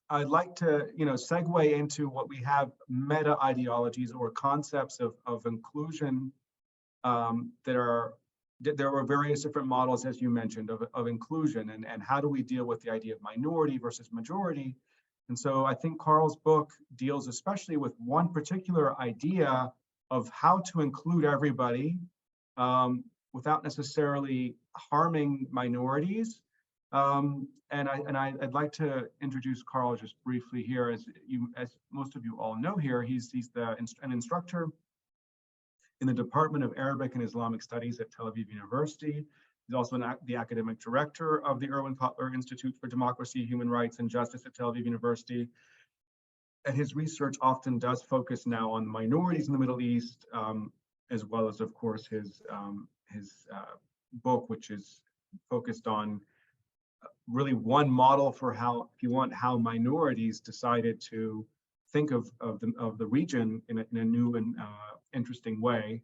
Speaker 1: I'd like to, you know, segue into what we have meta ideologies or concepts of inclusion there were various different models, as you mentioned, of inclusion and how do we deal with the idea of minority versus majority. And so I think Carl's book deals especially with one particular idea of how to include everybody without necessarily harming minorities. And I'd like to introduce Carl just briefly here. As most of you all know here, he's an instructor in the Department of Arabic and Islamic Studies at Tel Aviv University. He's also the academic director of the Erwin Cutler Institute for Democracy, Human Rights, and Justice at Tel Aviv University. And his research often does focus now on minorities in the Middle East, as well as, of course, his book, which is focused on really one model for how, if you want, how minorities decided to think of the region in a new and interesting way.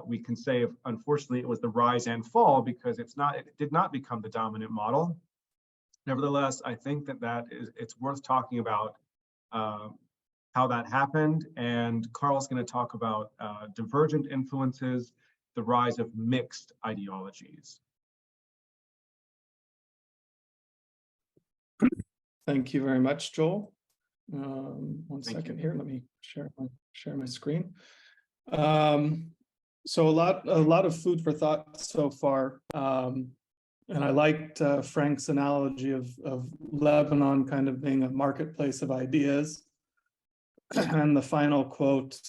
Speaker 1: We can say, unfortunately, it was the rise and fall because it did not become the dominant model. Nevertheless, I think it's worth talking about how that happened. And Carl's going to talk about divergent influences, the rise of mixed ideologies.
Speaker 2: Thank you very much, Joel. One second here. Let me share my screen. So a lot of food for thought so far. And I liked Frank's analogy of Lebanon kind of being a marketplace of ideas. And the final quote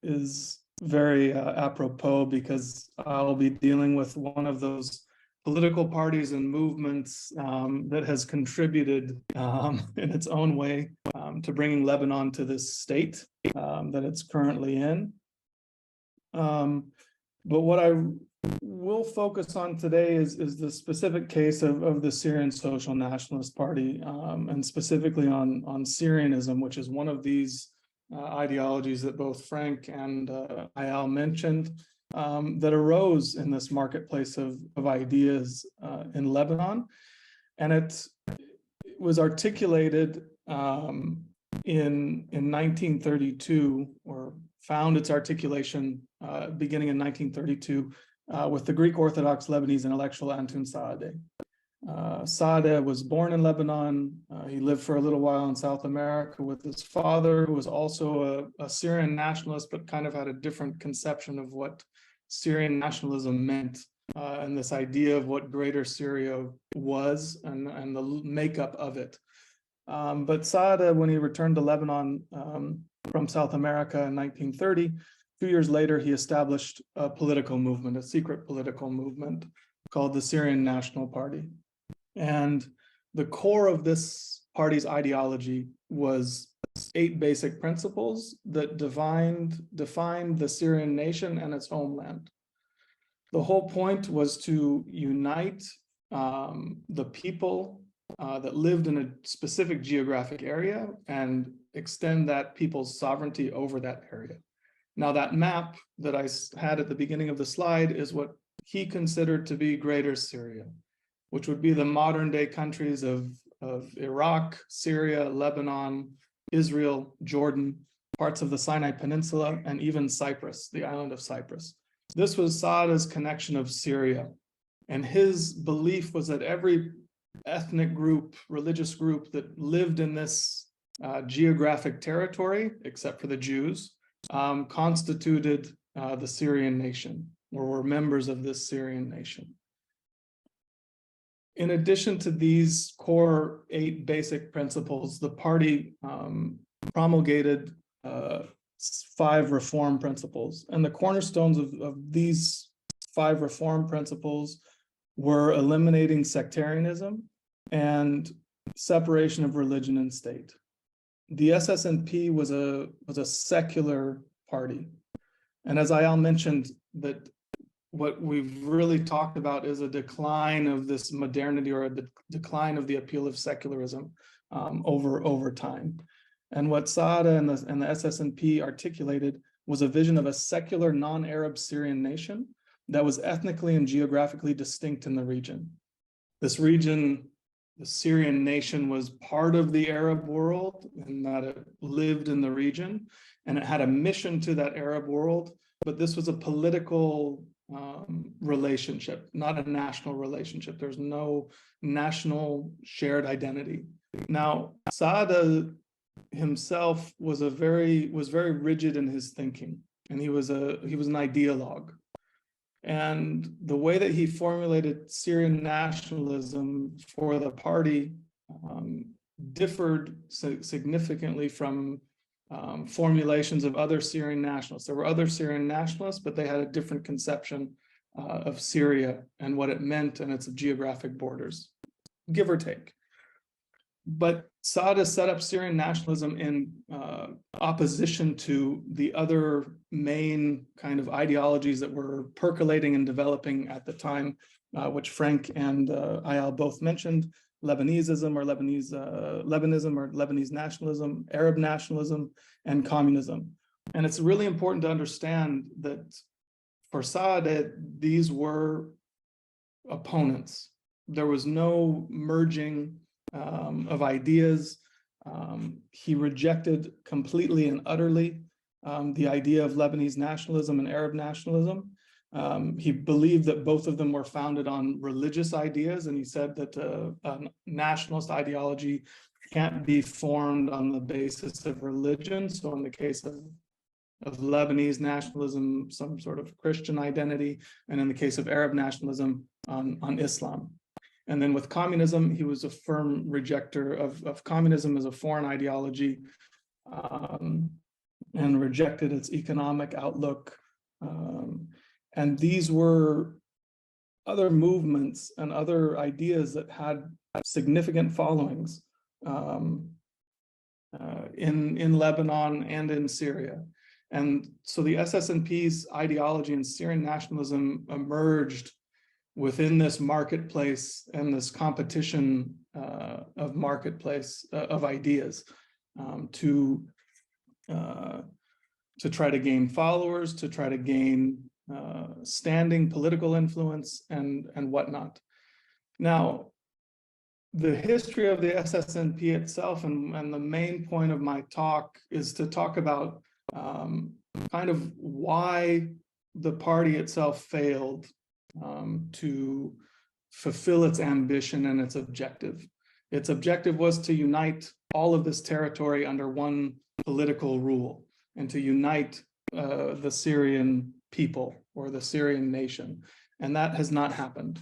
Speaker 2: is very apropos because I'll be dealing with one of those political parties and movements that has contributed in its own way to bringing Lebanon to this state that it's currently in. But what I will focus on today is the specific case of the Syrian Social Nationalist Party, and specifically on Syrianism, which is one of these ideologies that both Frank and Ayal mentioned, that arose in this marketplace of ideas in Lebanon. And it was articulated in 1932, or found its articulation beginning in 1932 with the Greek Orthodox Lebanese intellectual Antoun Saadeh. Saadeh was born in Lebanon. He lived for a little while in South America with his father, who was also a Syrian nationalist, but kind of had a different conception of what Syrian nationalism meant, and this idea of what Greater Syria was and the makeup of it. But Saadeh, when he returned to Lebanon from South America in 1930, 2 years later, he established a political movement, a secret political movement called the Syrian National Party. And the core of this party's ideology was 8 basic principles that defined the Syrian nation and its homeland. The whole point was to unite the people that lived in a specific geographic area and extend that people's sovereignty over that area. Now, that map that I had at the beginning of the slide is what he considered to be Greater Syria, which would be the modern day countries of Iraq, Syria, Lebanon, Israel, Jordan, parts of the Sinai Peninsula, and even Cyprus, the island of Cyprus. This was Saadeh's connection of Syria. And his belief was that every ethnic group, religious group that lived in this geographic territory, except for the Jews, constituted the Syrian nation, or were members of this Syrian nation. In addition to these core 8 basic principles, the party promulgated 5 reform principles. And the cornerstones of these 5 reform principles were eliminating sectarianism and separation of religion and state. the SSNP was a secular party. And as Ayal mentioned, that what we've really talked about is a decline of this modernity, or a decline of the appeal of secularism over time. And what Saada and the SSNP articulated was a vision of a secular non-Arab Syrian nation that was ethnically and geographically distinct in the region. This region, the Syrian nation, was part of the Arab world in that it lived in the region, and it had a mission to that Arab world, but this was a political relationship, not a national relationship. There's no national shared identity. Now, Saada himself was very rigid in his thinking, and he was an ideologue. And the way that he formulated Syrian nationalism for the party differed significantly from formulations of other Syrian nationalists. There were other Syrian nationalists, but they had a different conception of Syria and what it meant and its geographic borders, give or take. But Saada set up Syrian nationalism in opposition to the other main kind of ideologies that were percolating and developing at the time, which Frank and Ayal both mentioned: Lebanism or Lebanese nationalism, Arab nationalism, and communism. And it's really important to understand that for Saada, these were opponents. There was no merging of ideas. He rejected completely and utterly the idea of Lebanese nationalism and Arab nationalism. He believed that both of them were founded on religious ideas, and he said that a nationalist ideology can't be formed on the basis of religion. So in the case of Lebanese nationalism, some sort of Christian identity, and in the case of Arab nationalism, on Islam. And then with communism, he was a firm rejecter of communism as a foreign ideology, and rejected its economic outlook. And these were other movements and other ideas that had significant followings in Lebanon and in Syria. And so the SSNP's ideology and Syrian nationalism emerged within this marketplace and this competition of marketplace of ideas to try to gain followers, to try to gain standing political influence and whatnot. Now, the history of the SSNP itself, and the main point of my talk is to talk about kind of why the party itself failed to fulfill its ambition and its objective. Its objective was to unite all of this territory under one political rule and to unite the Syrian people or the Syrian nation. And that has not happened.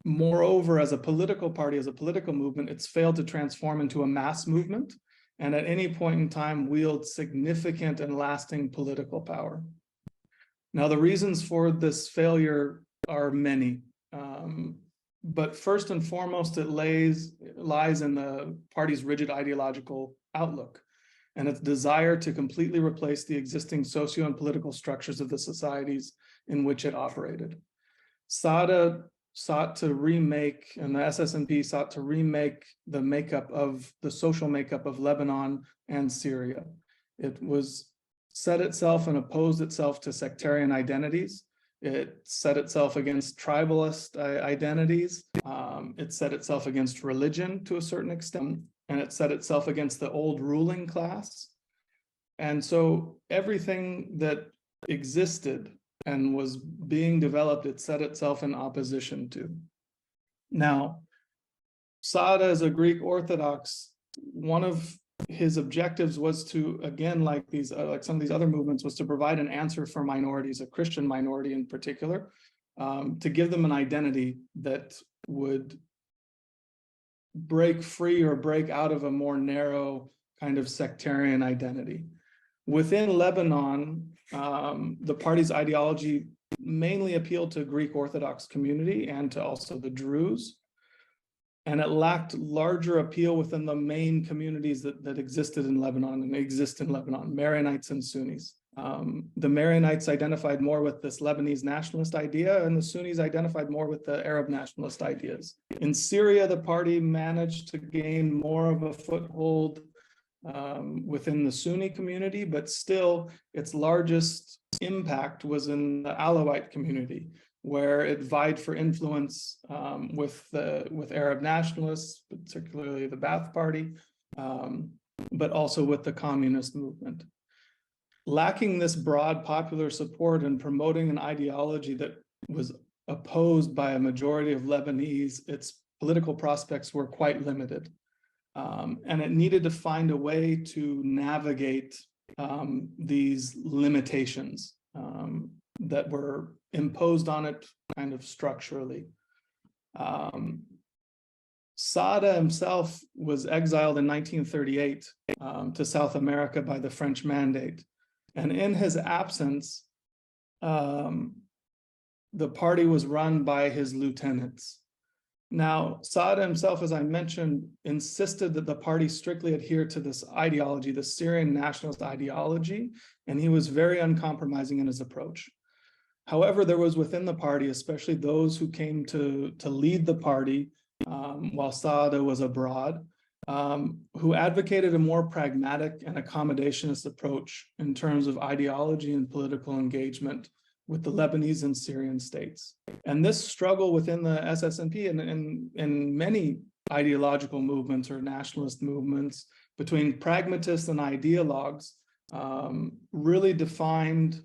Speaker 2: Moreover, as a political party, as a political movement, it's failed to transform into a mass movement and at any point in time wield significant and lasting political power. Now, the reasons for this failure are many, but first and foremost, it lies in the party's rigid ideological outlook and its desire to completely replace the existing socio and political structures of the societies in which it operated. Saada sought to remake, and the SSNP sought to remake the social makeup of Lebanon and Syria. It was set itself and opposed itself to sectarian identities. It set itself against tribalist identities. It set itself against religion to a certain extent, and it set itself against the old ruling class. And so everything that existed and was being developed, it set itself in opposition to. Now, Saada, as a Greek Orthodox, one of his objectives was to, again, like some of these other movements, was to provide an answer for minorities, a Christian minority in particular, to give them an identity that would break free or break out of a more narrow kind of sectarian identity. Within Lebanon, the party's ideology mainly appealed to Greek Orthodox community and to also the Druze. and it lacked larger appeal within the main communities that existed in Lebanon and exist in Lebanon, Maronites and Sunnis. The Maronites identified more with this Lebanese nationalist idea, and the Sunnis identified more with the Arab nationalist ideas. In Syria, the party managed to gain more of a foothold within the Sunni community, but still its largest impact was in the Alawite community, where it vied for influence with Arab nationalists, particularly the Ba'ath Party, but also with the communist movement. Lacking this broad popular support and promoting an ideology that was opposed by a majority of Lebanese, its political prospects were quite limited. And it needed to find a way to navigate these limitations that were imposed on it kind of structurally. Saada himself was exiled in 1938 to South America by the French Mandate. And in his absence, the party was run by his lieutenants. Now, Saada himself, as I mentioned, insisted that the party strictly adhere to this ideology, the Syrian nationalist ideology, and he was very uncompromising in his approach. However, there was within the party, especially those who came to lead the party while Saada was abroad, who advocated a more pragmatic and accommodationist approach in terms of ideology and political engagement with the Lebanese and Syrian states. And this struggle within the SSNP and many ideological movements or nationalist movements between pragmatists and ideologues really defined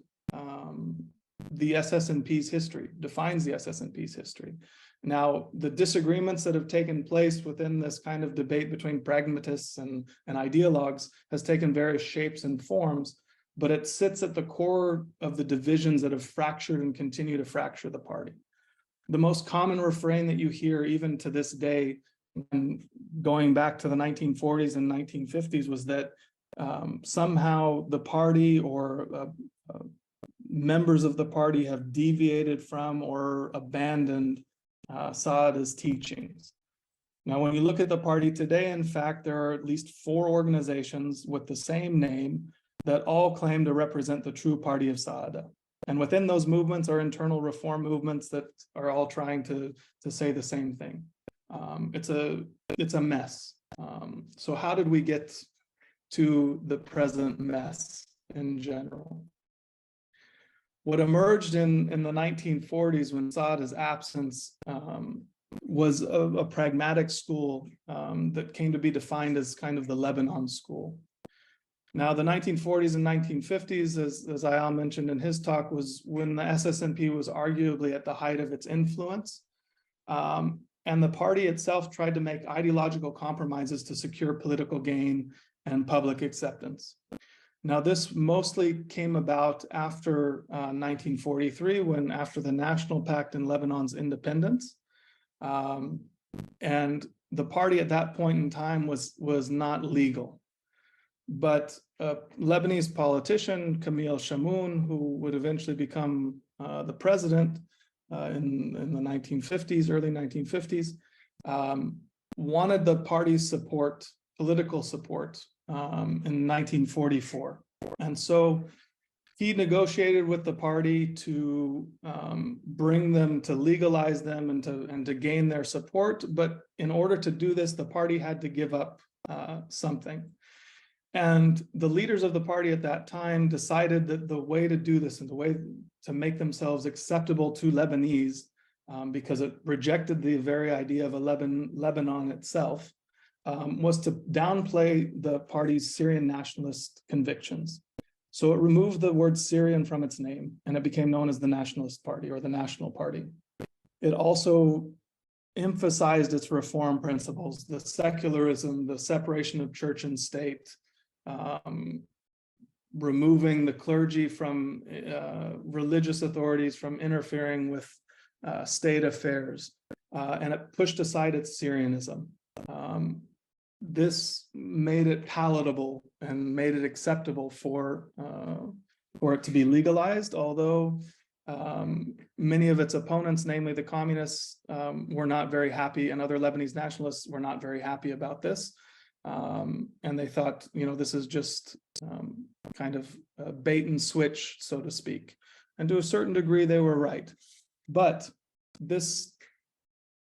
Speaker 2: the SSNP's history, defines the SSNP's history. Now, the disagreements that have taken place within this kind of debate between pragmatists and ideologues has taken various shapes and forms, but it sits at the core of the divisions that have fractured and continue to fracture the party. The most common refrain that you hear even to this day, and going back to the 1940s and 1950s, was that somehow the party or members of the party have deviated from or abandoned Saada's teachings. Now, when you look at the party today, in fact, there are at least 4 organizations with the same name that all claim to represent the true party of Saada. And within those movements are internal reform movements that are all trying to say the same thing. It's a mess. So how did we get to the present mess in general? What emerged in the 1940s when Saada's absence was a pragmatic school that came to be defined as kind of the Lebanon school. Now, the 1940s and 1950s, as Ayal mentioned in his talk, was when the SSNP was arguably at the height of its influence. And the party itself tried to make ideological compromises to secure political gain and public acceptance. Now, this mostly came about after 1943, when after the National Pact and Lebanon's independence. And the party at that point in time was not legal. But a Lebanese politician, Camille Chamoun, who would eventually become the president in the 1950s, early 1950s, wanted the party's support, political support, in 1944. And so he negotiated with the party to bring them, to legalize them and to gain their support. But in order to do this, the party had to give up something. And the leaders of the party at that time decided that the way to do this and the way to make themselves acceptable to Lebanese, because it rejected the very idea of a Lebanon itself, was to downplay the party's Syrian nationalist convictions. So it removed the word Syrian from its name, and it became known as the Nationalist Party or the National Party. It also emphasized its reform principles, the secularism, the separation of church and state, removing the clergy from religious authorities from interfering with state affairs, and it pushed aside its Syrianism. This made it palatable and made it acceptable for it to be legalized, although Many of its opponents, namely the communists, were not very happy, and other Lebanese nationalists were not very happy about this. And they thought, this is just kind of a bait and switch, so to speak. And to a certain degree, they were right. But this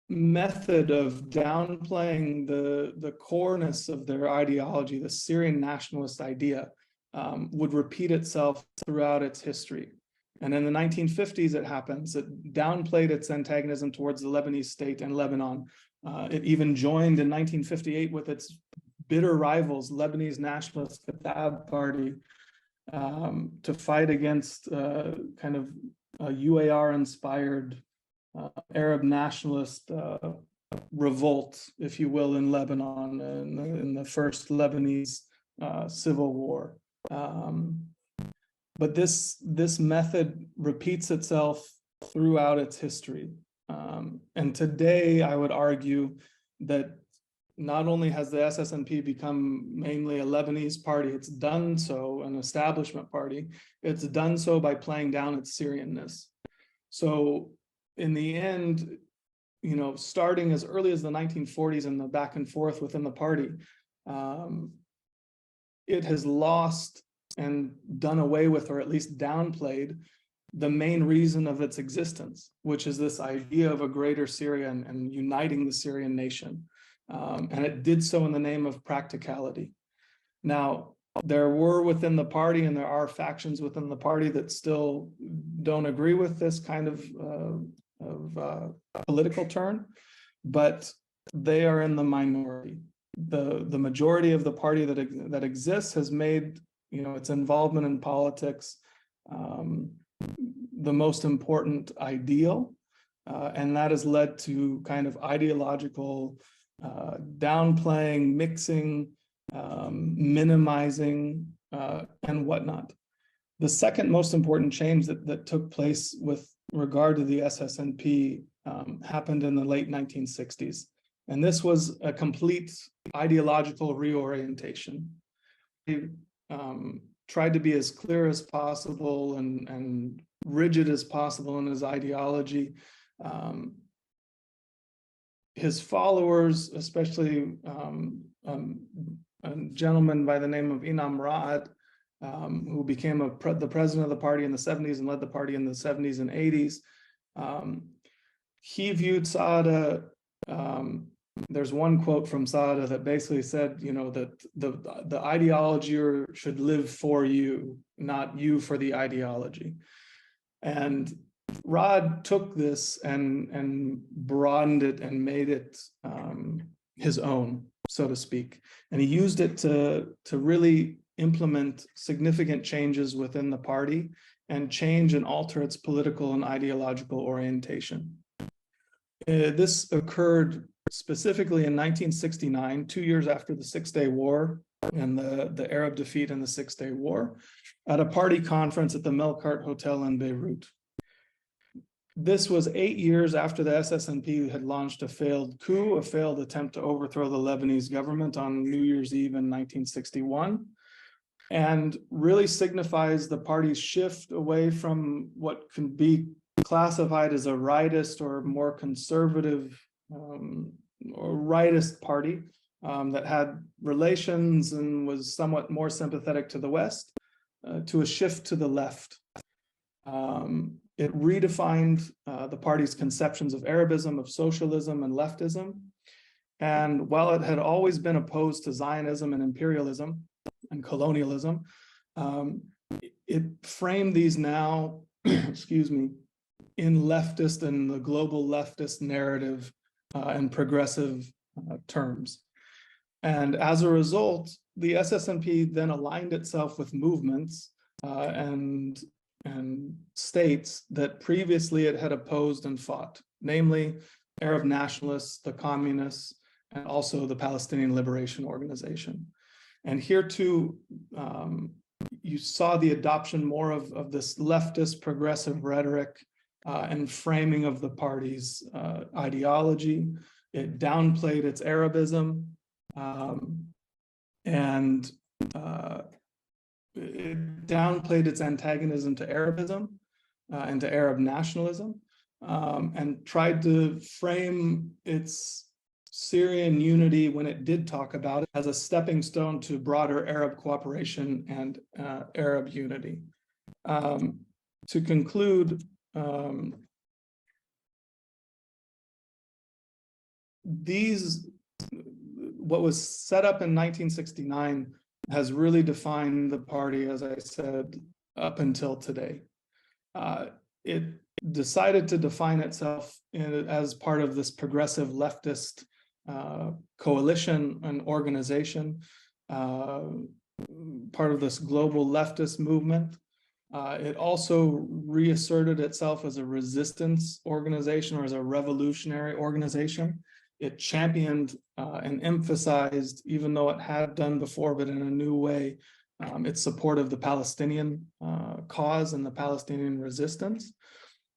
Speaker 2: method of downplaying the coreness of their ideology, the Syrian nationalist idea, would repeat itself throughout its history. And in the 1950s, it happens. It downplayed its antagonism towards the Lebanese state and Lebanon. It even joined in 1958 with its bitter rivals, Lebanese nationalist Kataib Party, to fight against kind of a UAR-inspired Arab nationalist revolt, if you will, in Lebanon in the first Lebanese civil war. But this method repeats itself throughout its history. And today, I would argue that not only has the SSNP become mainly a Lebanese party, it's done so, an establishment party, it's done so by playing down its Syrianness. So in the end, starting as early as the 1940s and the back and forth within the party, it has lost and done away with, or at least downplayed, the main reason of its existence, which is this idea of a greater Syria and uniting the Syrian nation. And it did so in the name of practicality. Now, there were within the party, and there are factions within the party that still don't agree with this kind of political turn, but they are in the minority. The majority of the party that exists has made its involvement in politics the most important ideal, and that has led to kind of ideological downplaying, mixing, minimizing, and whatnot. The second most important change that took place with regard to the SSNP happened in the late 1960s. And this was a complete ideological reorientation. He tried to be as clear as possible and rigid as possible in his ideology. His followers, especially a gentleman by the name of Inam Ra'ad, who became the president of the party in the 70s and led the party in the 70s and 80s. He viewed Saada, there's one quote from Saada that basically said, that the ideology should live for you, not you for the ideology. And Ra'ad took this and broadened it and made it his own, so to speak. And he used it to really implement significant changes within the party and change and alter its political and ideological orientation. This occurred specifically in 1969, 2 years after the Six-Day War and the Arab defeat in the Six-Day War, at a party conference at the Melkart Hotel in Beirut. This was 8 years after the SSNP had launched a failed coup, a failed attempt to overthrow the Lebanese government on New Year's Eve in 1961, and really signifies the party's shift away from what can be classified as a rightist or more conservative or rightist party that had relations and was somewhat more sympathetic to the West, to a shift to the left. It redefined the party's conceptions of Arabism, of socialism, and leftism. And while it had always been opposed to Zionism and imperialism and colonialism, it framed these now, excuse me, in leftist and the global leftist narrative and progressive terms. And as a result, the SSNP then aligned itself with movements and states that previously it had opposed and fought, namely Arab nationalists, the communists, and also the Palestinian Liberation Organization. And here too, you saw the adoption more of this leftist progressive rhetoric and framing of the party's ideology. It downplayed its Arabism, and it downplayed its antagonism to Arabism, into Arab nationalism, and tried to frame its Syrian unity, when it did talk about it, as a stepping stone to broader Arab cooperation and Arab unity. To conclude, what was set up in 1969 has really defined the party, as I said, up until today. It decided to define itself as part of this progressive leftist coalition and organization, part of this global leftist movement. It also reasserted itself as a resistance organization, or as a revolutionary organization. It championed and emphasized, even though it had done before, but in a new way, its support of the Palestinian cause and the Palestinian resistance.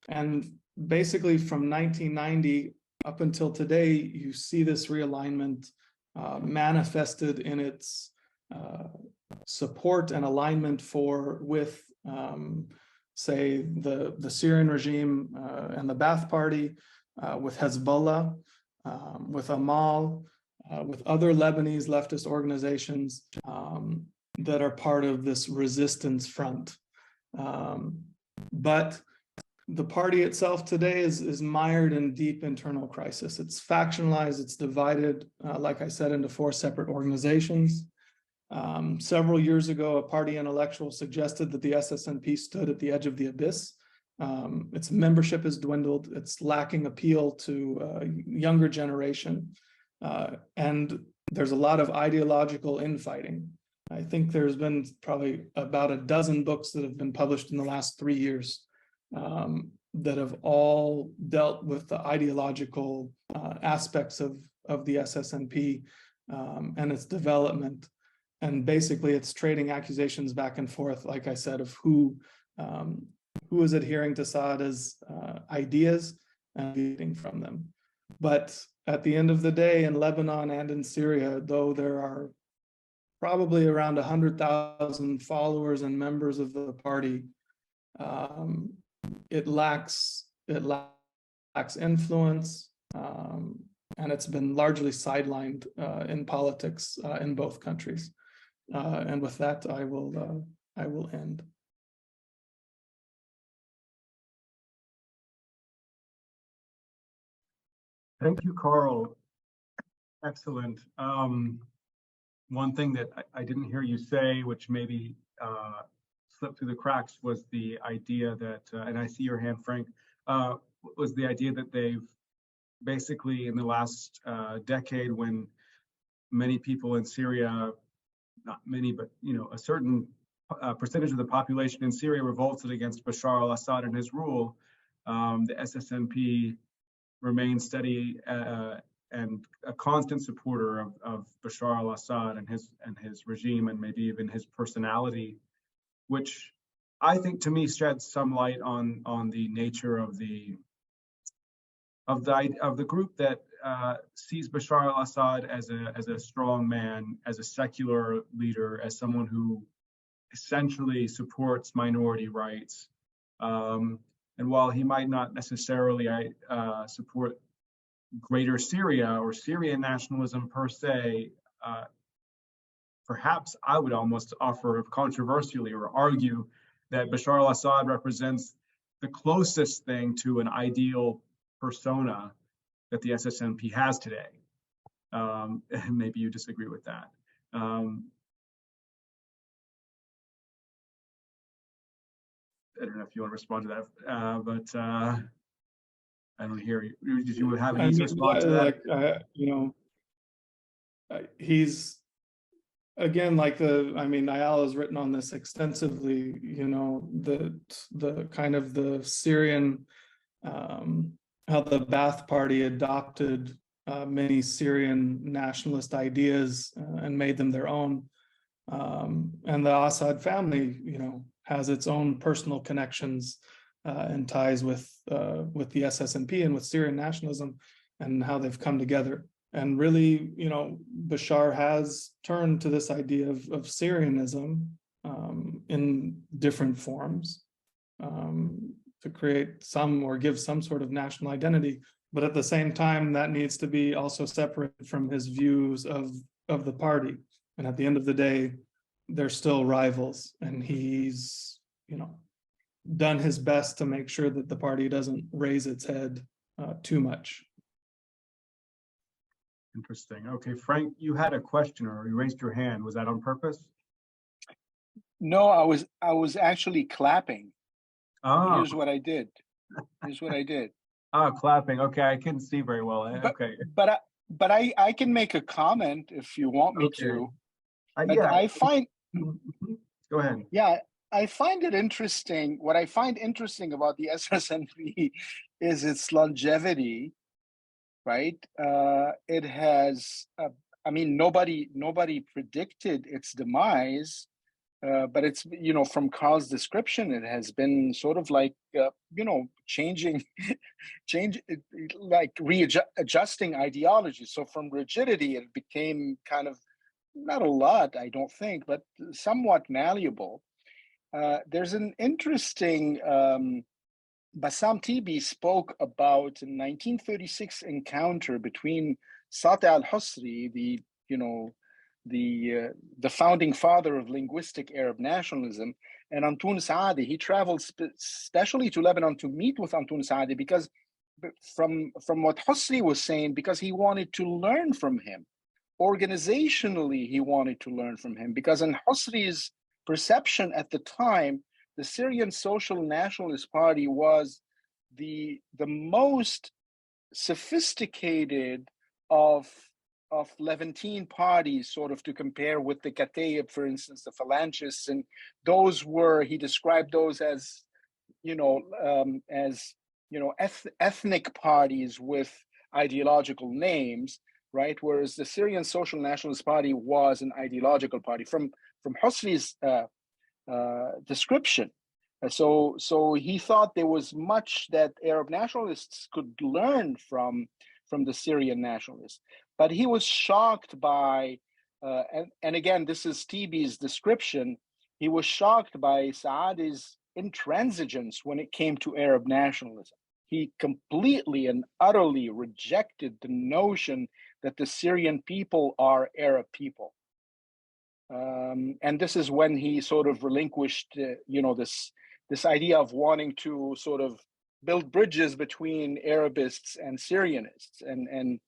Speaker 2: And basically from 1990 up until today, you see this realignment manifested in its support and alignment with, say, the Syrian regime and the Ba'ath Party, with Hezbollah, with Amal, with other Lebanese leftist organizations that are part of this resistance front. But the party itself today is mired in deep internal crisis. It's factionalized, it's divided, like I said, into 4 separate organizations. Several years ago, a party intellectual suggested that the SSNP stood at the edge of the abyss. Its membership has dwindled, it's lacking appeal to a younger generation, and there's a lot of ideological infighting. I think there's been probably about a dozen books that have been published in the last 3 years that have all dealt with the ideological aspects of the SSNP and its development. And basically it's trading accusations back and forth, like I said, of who is adhering to Saada's ideas and leading from them. But at the end of the day, in Lebanon and in Syria, though there are probably around 100,000 followers and members of the party, it lacks influence, and it's been largely sidelined in politics in both countries. And with that, I will end.
Speaker 1: Thank you, Carl. Excellent. One thing that I didn't hear you say, which maybe slipped through the cracks, was the idea that, and I see your hand, Frank, was the idea that they've basically in the last decade, when many people in Syria, not many, but a certain percentage of the population in Syria revolted against Bashar al-Assad and his rule, the SSNP remains steady and a constant supporter of Bashar al-Assad and his regime, and maybe even his personality, which I think to me sheds some light on the nature of the group that sees Bashar al-Assad as a strong man, as a secular leader, as someone who essentially supports minority rights. And while he might not necessarily support Greater Syria or Syrian nationalism per se, perhaps I would almost offer controversially or argue that Bashar al-Assad represents the closest thing to an ideal persona that the SSNP has today. And maybe you disagree with that. I don't know if you want to respond to that, but I don't hear you. Did you have any response to that?
Speaker 2: He's, again, like Ayala has written on this extensively, the kind of the Syrian, how the Ba'ath Party adopted many Syrian nationalist ideas and made them their own. And the Assad family, has its own personal connections and ties with the SSNP and with Syrian nationalism and how they've come together. And really, Bashar has turned to this idea of Syrianism in different forms, to create some or give some sort of national identity. But at the same time, that needs to be also separated from his views of the party. And at the end of the day, they're still rivals. And he's, done his best to make sure that the party doesn't raise its head too much.
Speaker 1: Interesting. Okay, Frank, you had a question or you raised your hand. Was that on purpose?
Speaker 4: No, I was actually clapping.
Speaker 1: Oh.
Speaker 4: Here's what I did.
Speaker 1: Clapping. Okay, I couldn't see very well. Okay.
Speaker 4: But I can make a comment if you want me to.
Speaker 1: Yeah.
Speaker 4: I find.
Speaker 1: Go ahead.
Speaker 4: Yeah, I find it interesting. What I find interesting about the SSNP is its longevity, right? It has. I mean, nobody predicted its demise. But it's, from Carl's description, it has been sort of like, changing, like readjusting ideology. So from rigidity, it became kind of, not a lot, I don't think, but somewhat malleable. There's an interesting, Bassam Tibi spoke about a 1936 encounter between Sati al-Husri, the founding father of linguistic Arab nationalism, and Antoun Saadi. He traveled especially to Lebanon to meet with Antoun Saadi because from what Husri was saying, because he wanted to learn from him. Organizationally, he wanted to learn from him because in Husri's perception at the time, the Syrian Social Nationalist Party was the most sophisticated of Levantine parties, sort of to compare with the Kataib, for instance, the Phalangists, and those were, he described those as, ethnic parties with ideological names, right? Whereas the Syrian Social Nationalist Party was an ideological party from Hosni's description. So he thought there was much that Arab nationalists could learn from the Syrian nationalists. But he was shocked by, and again, this is Tibi's description, he was shocked by Saadi's intransigence when it came to Arab nationalism. He completely and utterly rejected the notion that the Syrian people are Arab people. And this is when he sort of relinquished, this idea of wanting to sort of build bridges between Arabists and Syrianists, and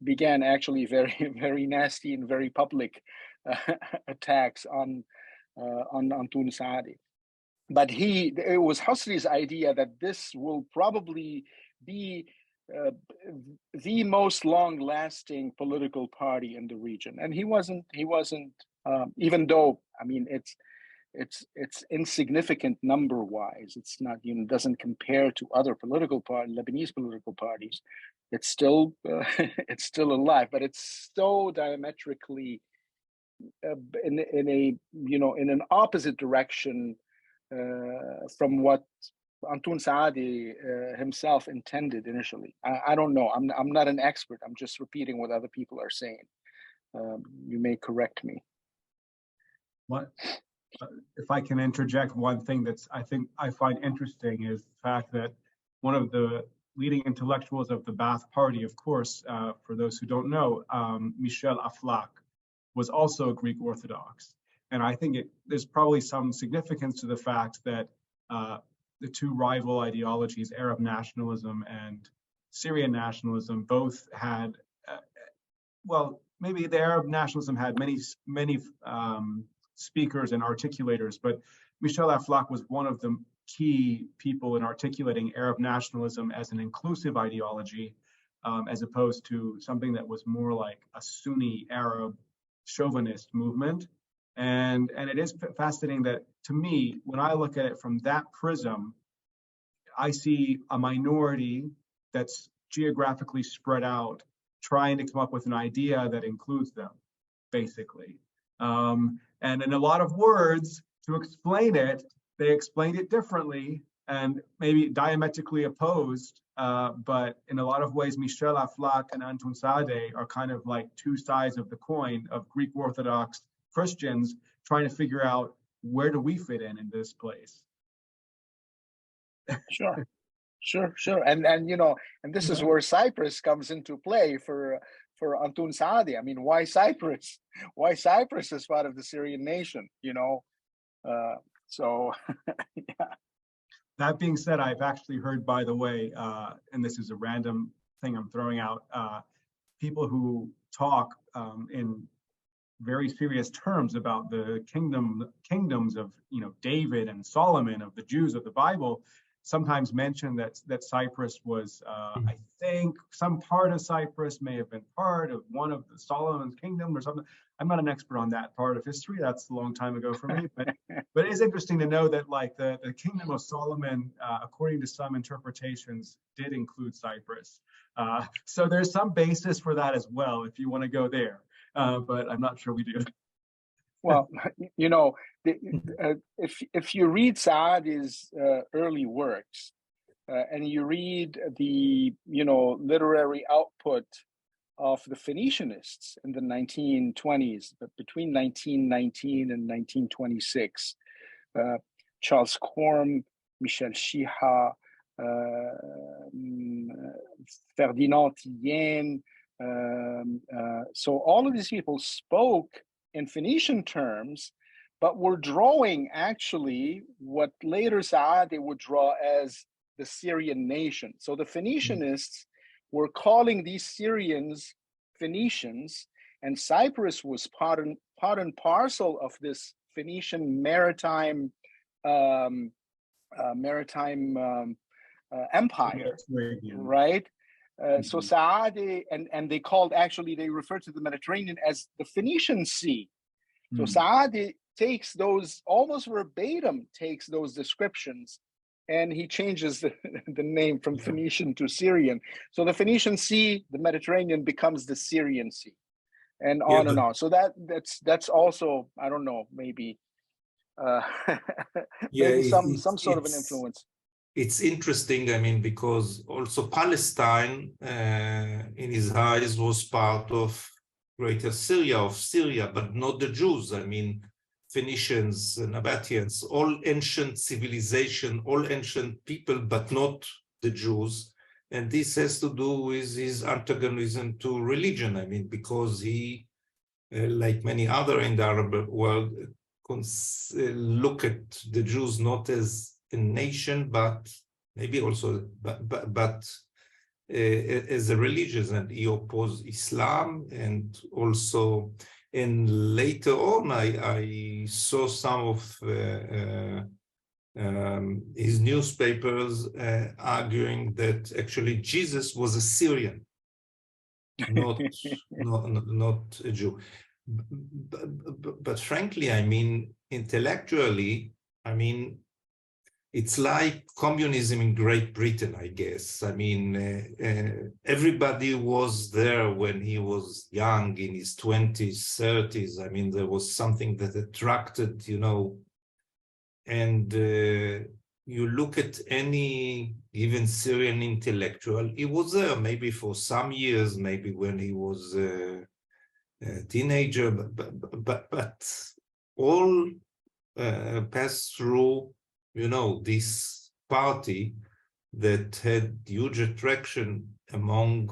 Speaker 4: began actually very, very nasty and very public attacks on Antoun Saadi. But it was Husri's idea that this will probably be the most long-lasting political party in the region, and he wasn't. Even though, I mean, it's insignificant number-wise. It's not, doesn't compare to other Lebanese political parties. It's still it's still alive, but it's so diametrically in an opposite direction from what Antoun Saadi himself intended initially. I don't know. I'm not an expert. I'm just repeating what other people are saying. You may correct me.
Speaker 1: What, if I can interject, one thing I find interesting is the fact that one of the leading intellectuals of the Ba'ath Party, of course, for those who don't know, Michel Aflaq, was also a Greek Orthodox. And I think there's probably some significance to the fact that the two rival ideologies, Arab nationalism and Syrian nationalism, both had, maybe the Arab nationalism had many speakers and articulators, but Michel Aflaq was one of the key people in articulating Arab nationalism as an inclusive ideology, as opposed to something that was more like a Sunni Arab chauvinist movement. And it is fascinating that, to me, when I look at it from that prism, I see a minority that's geographically spread out, trying to come up with an idea that includes them, basically. And in a lot of words, to explain it, they explained it differently and maybe diametrically opposed. But in a lot of ways, Michel Aflaq and Antoun Saadi are kind of like two sides of the coin of Greek Orthodox Christians trying to figure out, where do we fit in this place?
Speaker 4: Sure. And and this is where Cyprus comes into play for Antun Saadi. I mean, why Cyprus? Why Cyprus is part of the Syrian nation? So yeah.
Speaker 1: That being said, I've actually heard, by the way, and this is a random thing I'm throwing out, people who talk in very serious terms about the kingdoms of David and Solomon, of the Jews of the Bible, sometimes mention that Cyprus was, I think, some part of Cyprus may have been part of one of the Solomon's kingdom or something. I'm not an expert on that part of history. That's a long time ago for me. But it is interesting to know that, like, the kingdom of Solomon, according to some interpretations, did include Cyprus. So there's some basis for that as well, if you want to go there. But I'm not sure we do.
Speaker 4: Well, if you read Saadi's early works and you read the literary output of the Phoenicianists in the 1920s, but between 1919 and 1926, Charles Corm, Michel Chiha, Ferdinand Tillien. So all of these people spoke in Phoenician terms, but were drawing actually what later Saadi would draw as the Syrian nation. So the Phoenicianists were calling these Syrians Phoenicians, and Cyprus was part and parcel of this Phoenician maritime empire, right? So Saadi, and they refer to the Mediterranean as the Phoenician Sea. So Saadi takes those, almost verbatim, takes those descriptions, and he changes the name from Phoenician to Syrian. So the Phoenician Sea, the Mediterranean, becomes the Syrian Sea, and on and on. So that's also, I don't know, maybe maybe some sort of an influence.
Speaker 3: It's interesting, I mean, because also Palestine, in his eyes, was part of Greater Syria, but not the Jews. I mean, Phoenicians, Nabateans, all ancient civilization, all ancient people, but not the Jews. And this has to do with his antagonism to religion. I mean, because he, like many other in the Arab world, look at the Jews not as a nation, but maybe also, but as a religion, and he opposed Islam, and also, and later on, I saw some of his newspapers arguing that actually Jesus was a Syrian, not a Jew. But frankly, I mean, intellectually, I mean, it's like communism in Great Britain, I guess. I mean, everybody was there when he was young, in his 20s, 30s. I mean, there was something that attracted, and you look at any given Syrian intellectual, he was there maybe for some years, maybe when he was a teenager, but all passed through this party that had huge attraction among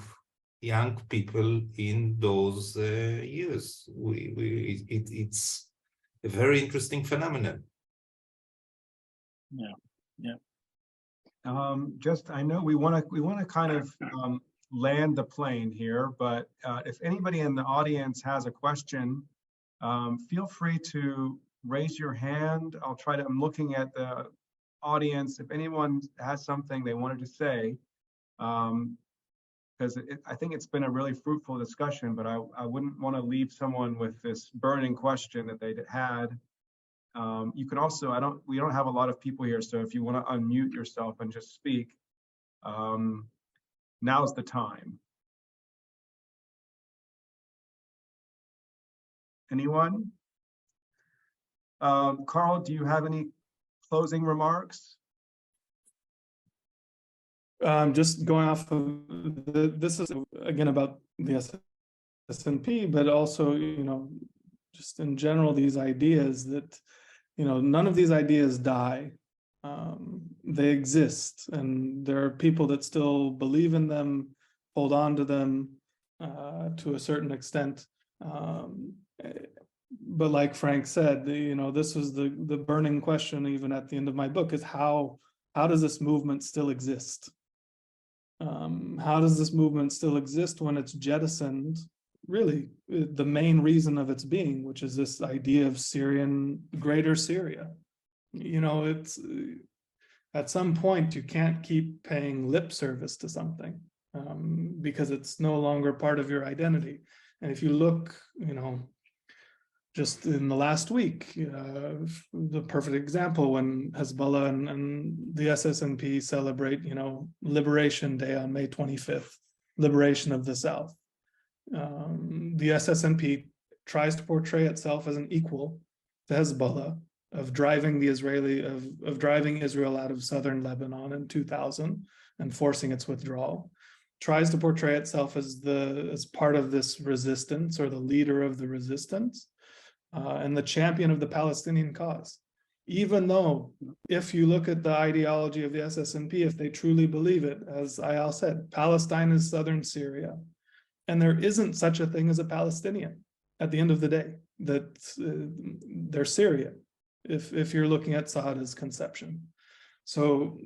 Speaker 3: young people in those years. It's a very interesting phenomenon.
Speaker 4: Yeah.
Speaker 1: I know we want to kind of land the plane here, but if anybody in the audience has a question, feel free to raise your hand. I'm looking at the audience. If anyone has something they wanted to say, because I think it's been a really fruitful discussion, but I wouldn't want to leave someone with this burning question that they had. You can also, we don't have a lot of people here, so if you want to unmute yourself and just speak, now's the time. Anyone? Carl, do you have any closing remarks?
Speaker 2: Just going off of this is again about the S&P, but also, just in general, these ideas that, none of these ideas die. They exist, and there are people that still believe in them, hold on to them to a certain extent. But like Frank said, this was the burning question even at the end of my book, is how does this movement still exist? How does this movement still exist when it's jettisoned, really, the main reason of its being, which is this idea of Greater Syria? It's at some point you can't keep paying lip service to something because it's no longer part of your identity. And if you look, just in the last week, the perfect example, when Hezbollah and the SSNP celebrate, Liberation Day on May 25th, liberation of the South. The SSNP tries to portray itself as an equal to Hezbollah, of driving Israel out of southern Lebanon in 2000 and forcing its withdrawal. Tries to portray itself as part of this resistance, or the leader of the resistance, and the champion of the Palestinian cause. Even though, if you look at the ideology of the SSNP, if they truly believe it, as Ayal said, Palestine is southern Syria, and there isn't such a thing as a Palestinian at the end of the day, that they're Syrian, if you're looking at Saada's conception. So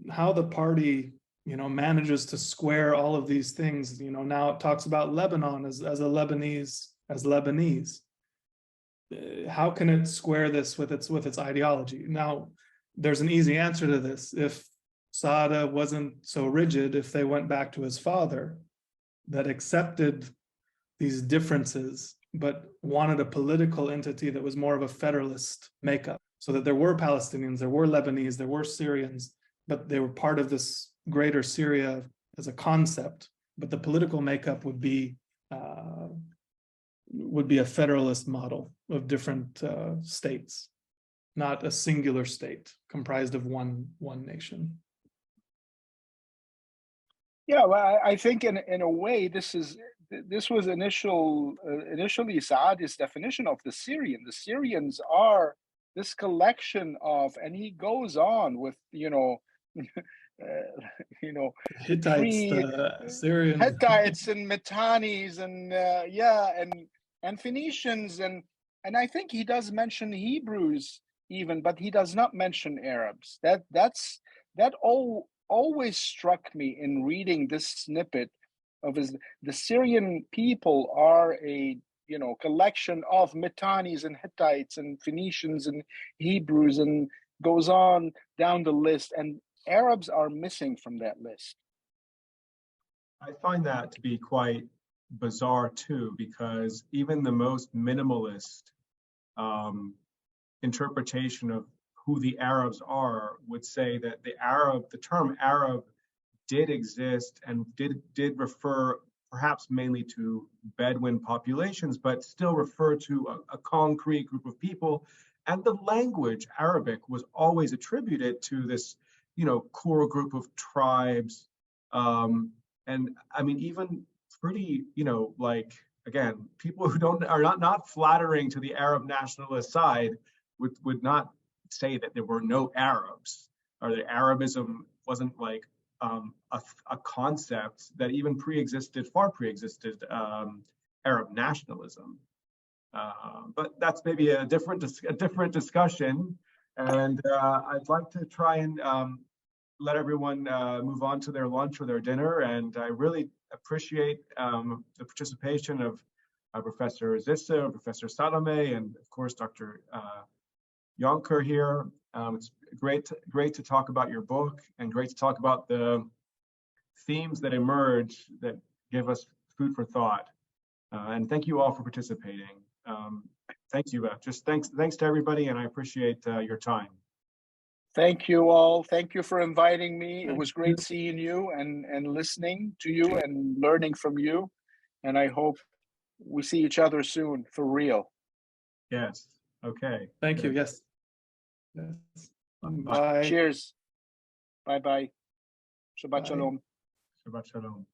Speaker 2: how the party manages to square all of these things, now it talks about Lebanon as Lebanese. How can it square this with its ideology? Now, there's an easy answer to this. If Saada wasn't so rigid, if they went back to his father, that accepted these differences, but wanted a political entity that was more of a federalist makeup, so that there were Palestinians, there were Lebanese, there were Syrians, but they were part of this greater Syria as a concept, but the political makeup would be a federalist model of different states, not a singular state comprised of one nation.
Speaker 4: Yeah, well, I think in a way this was initially Saadi's definition of the Syrian. The Syrians are this collection of, and he goes on with
Speaker 2: Hittites, Syrians,
Speaker 4: Hittites and Mitannis and Phoenicians, and I think he does mention Hebrews even, but he does not mention Arabs. That always struck me in reading this snippet of the Syrian people are a collection of Mitannis and Hittites and Phoenicians and Hebrews, and goes on down the list, and Arabs are missing from that list.
Speaker 1: I find that to be quite bizarre too, because even the most minimalist interpretation of who the Arabs are would say that the term Arab did exist and did refer perhaps mainly to Bedouin populations, but still refer to a concrete group of people. And the language Arabic was always attributed to this, core group of tribes. And I mean, even pretty, again, people who are not flattering to the Arab nationalist side would not say that there were no Arabs, or that Arabism wasn't like a concept that even far pre-existed Arab nationalism. But that's maybe a different discussion. And I'd like to try and let everyone move on to their lunch or their dinner. And I really appreciate the participation of Professor Zissa, Professor Salome, and of course, Dr. Yonker here. It's great to talk about your book, and great to talk about the themes that emerge that give us food for thought. And thank you all for participating. Thank you. Just thanks to everybody, and I appreciate your time.
Speaker 4: Thank you all. Thank you for inviting me. It was great seeing you and listening to you and learning from you. And I hope we see each other soon, for real.
Speaker 1: Yes. Okay.
Speaker 2: Thank you. Yes. Bye.
Speaker 4: Cheers. Bye-bye. Shabbat
Speaker 2: Bye.
Speaker 4: shalom.
Speaker 1: Shabbat shalom.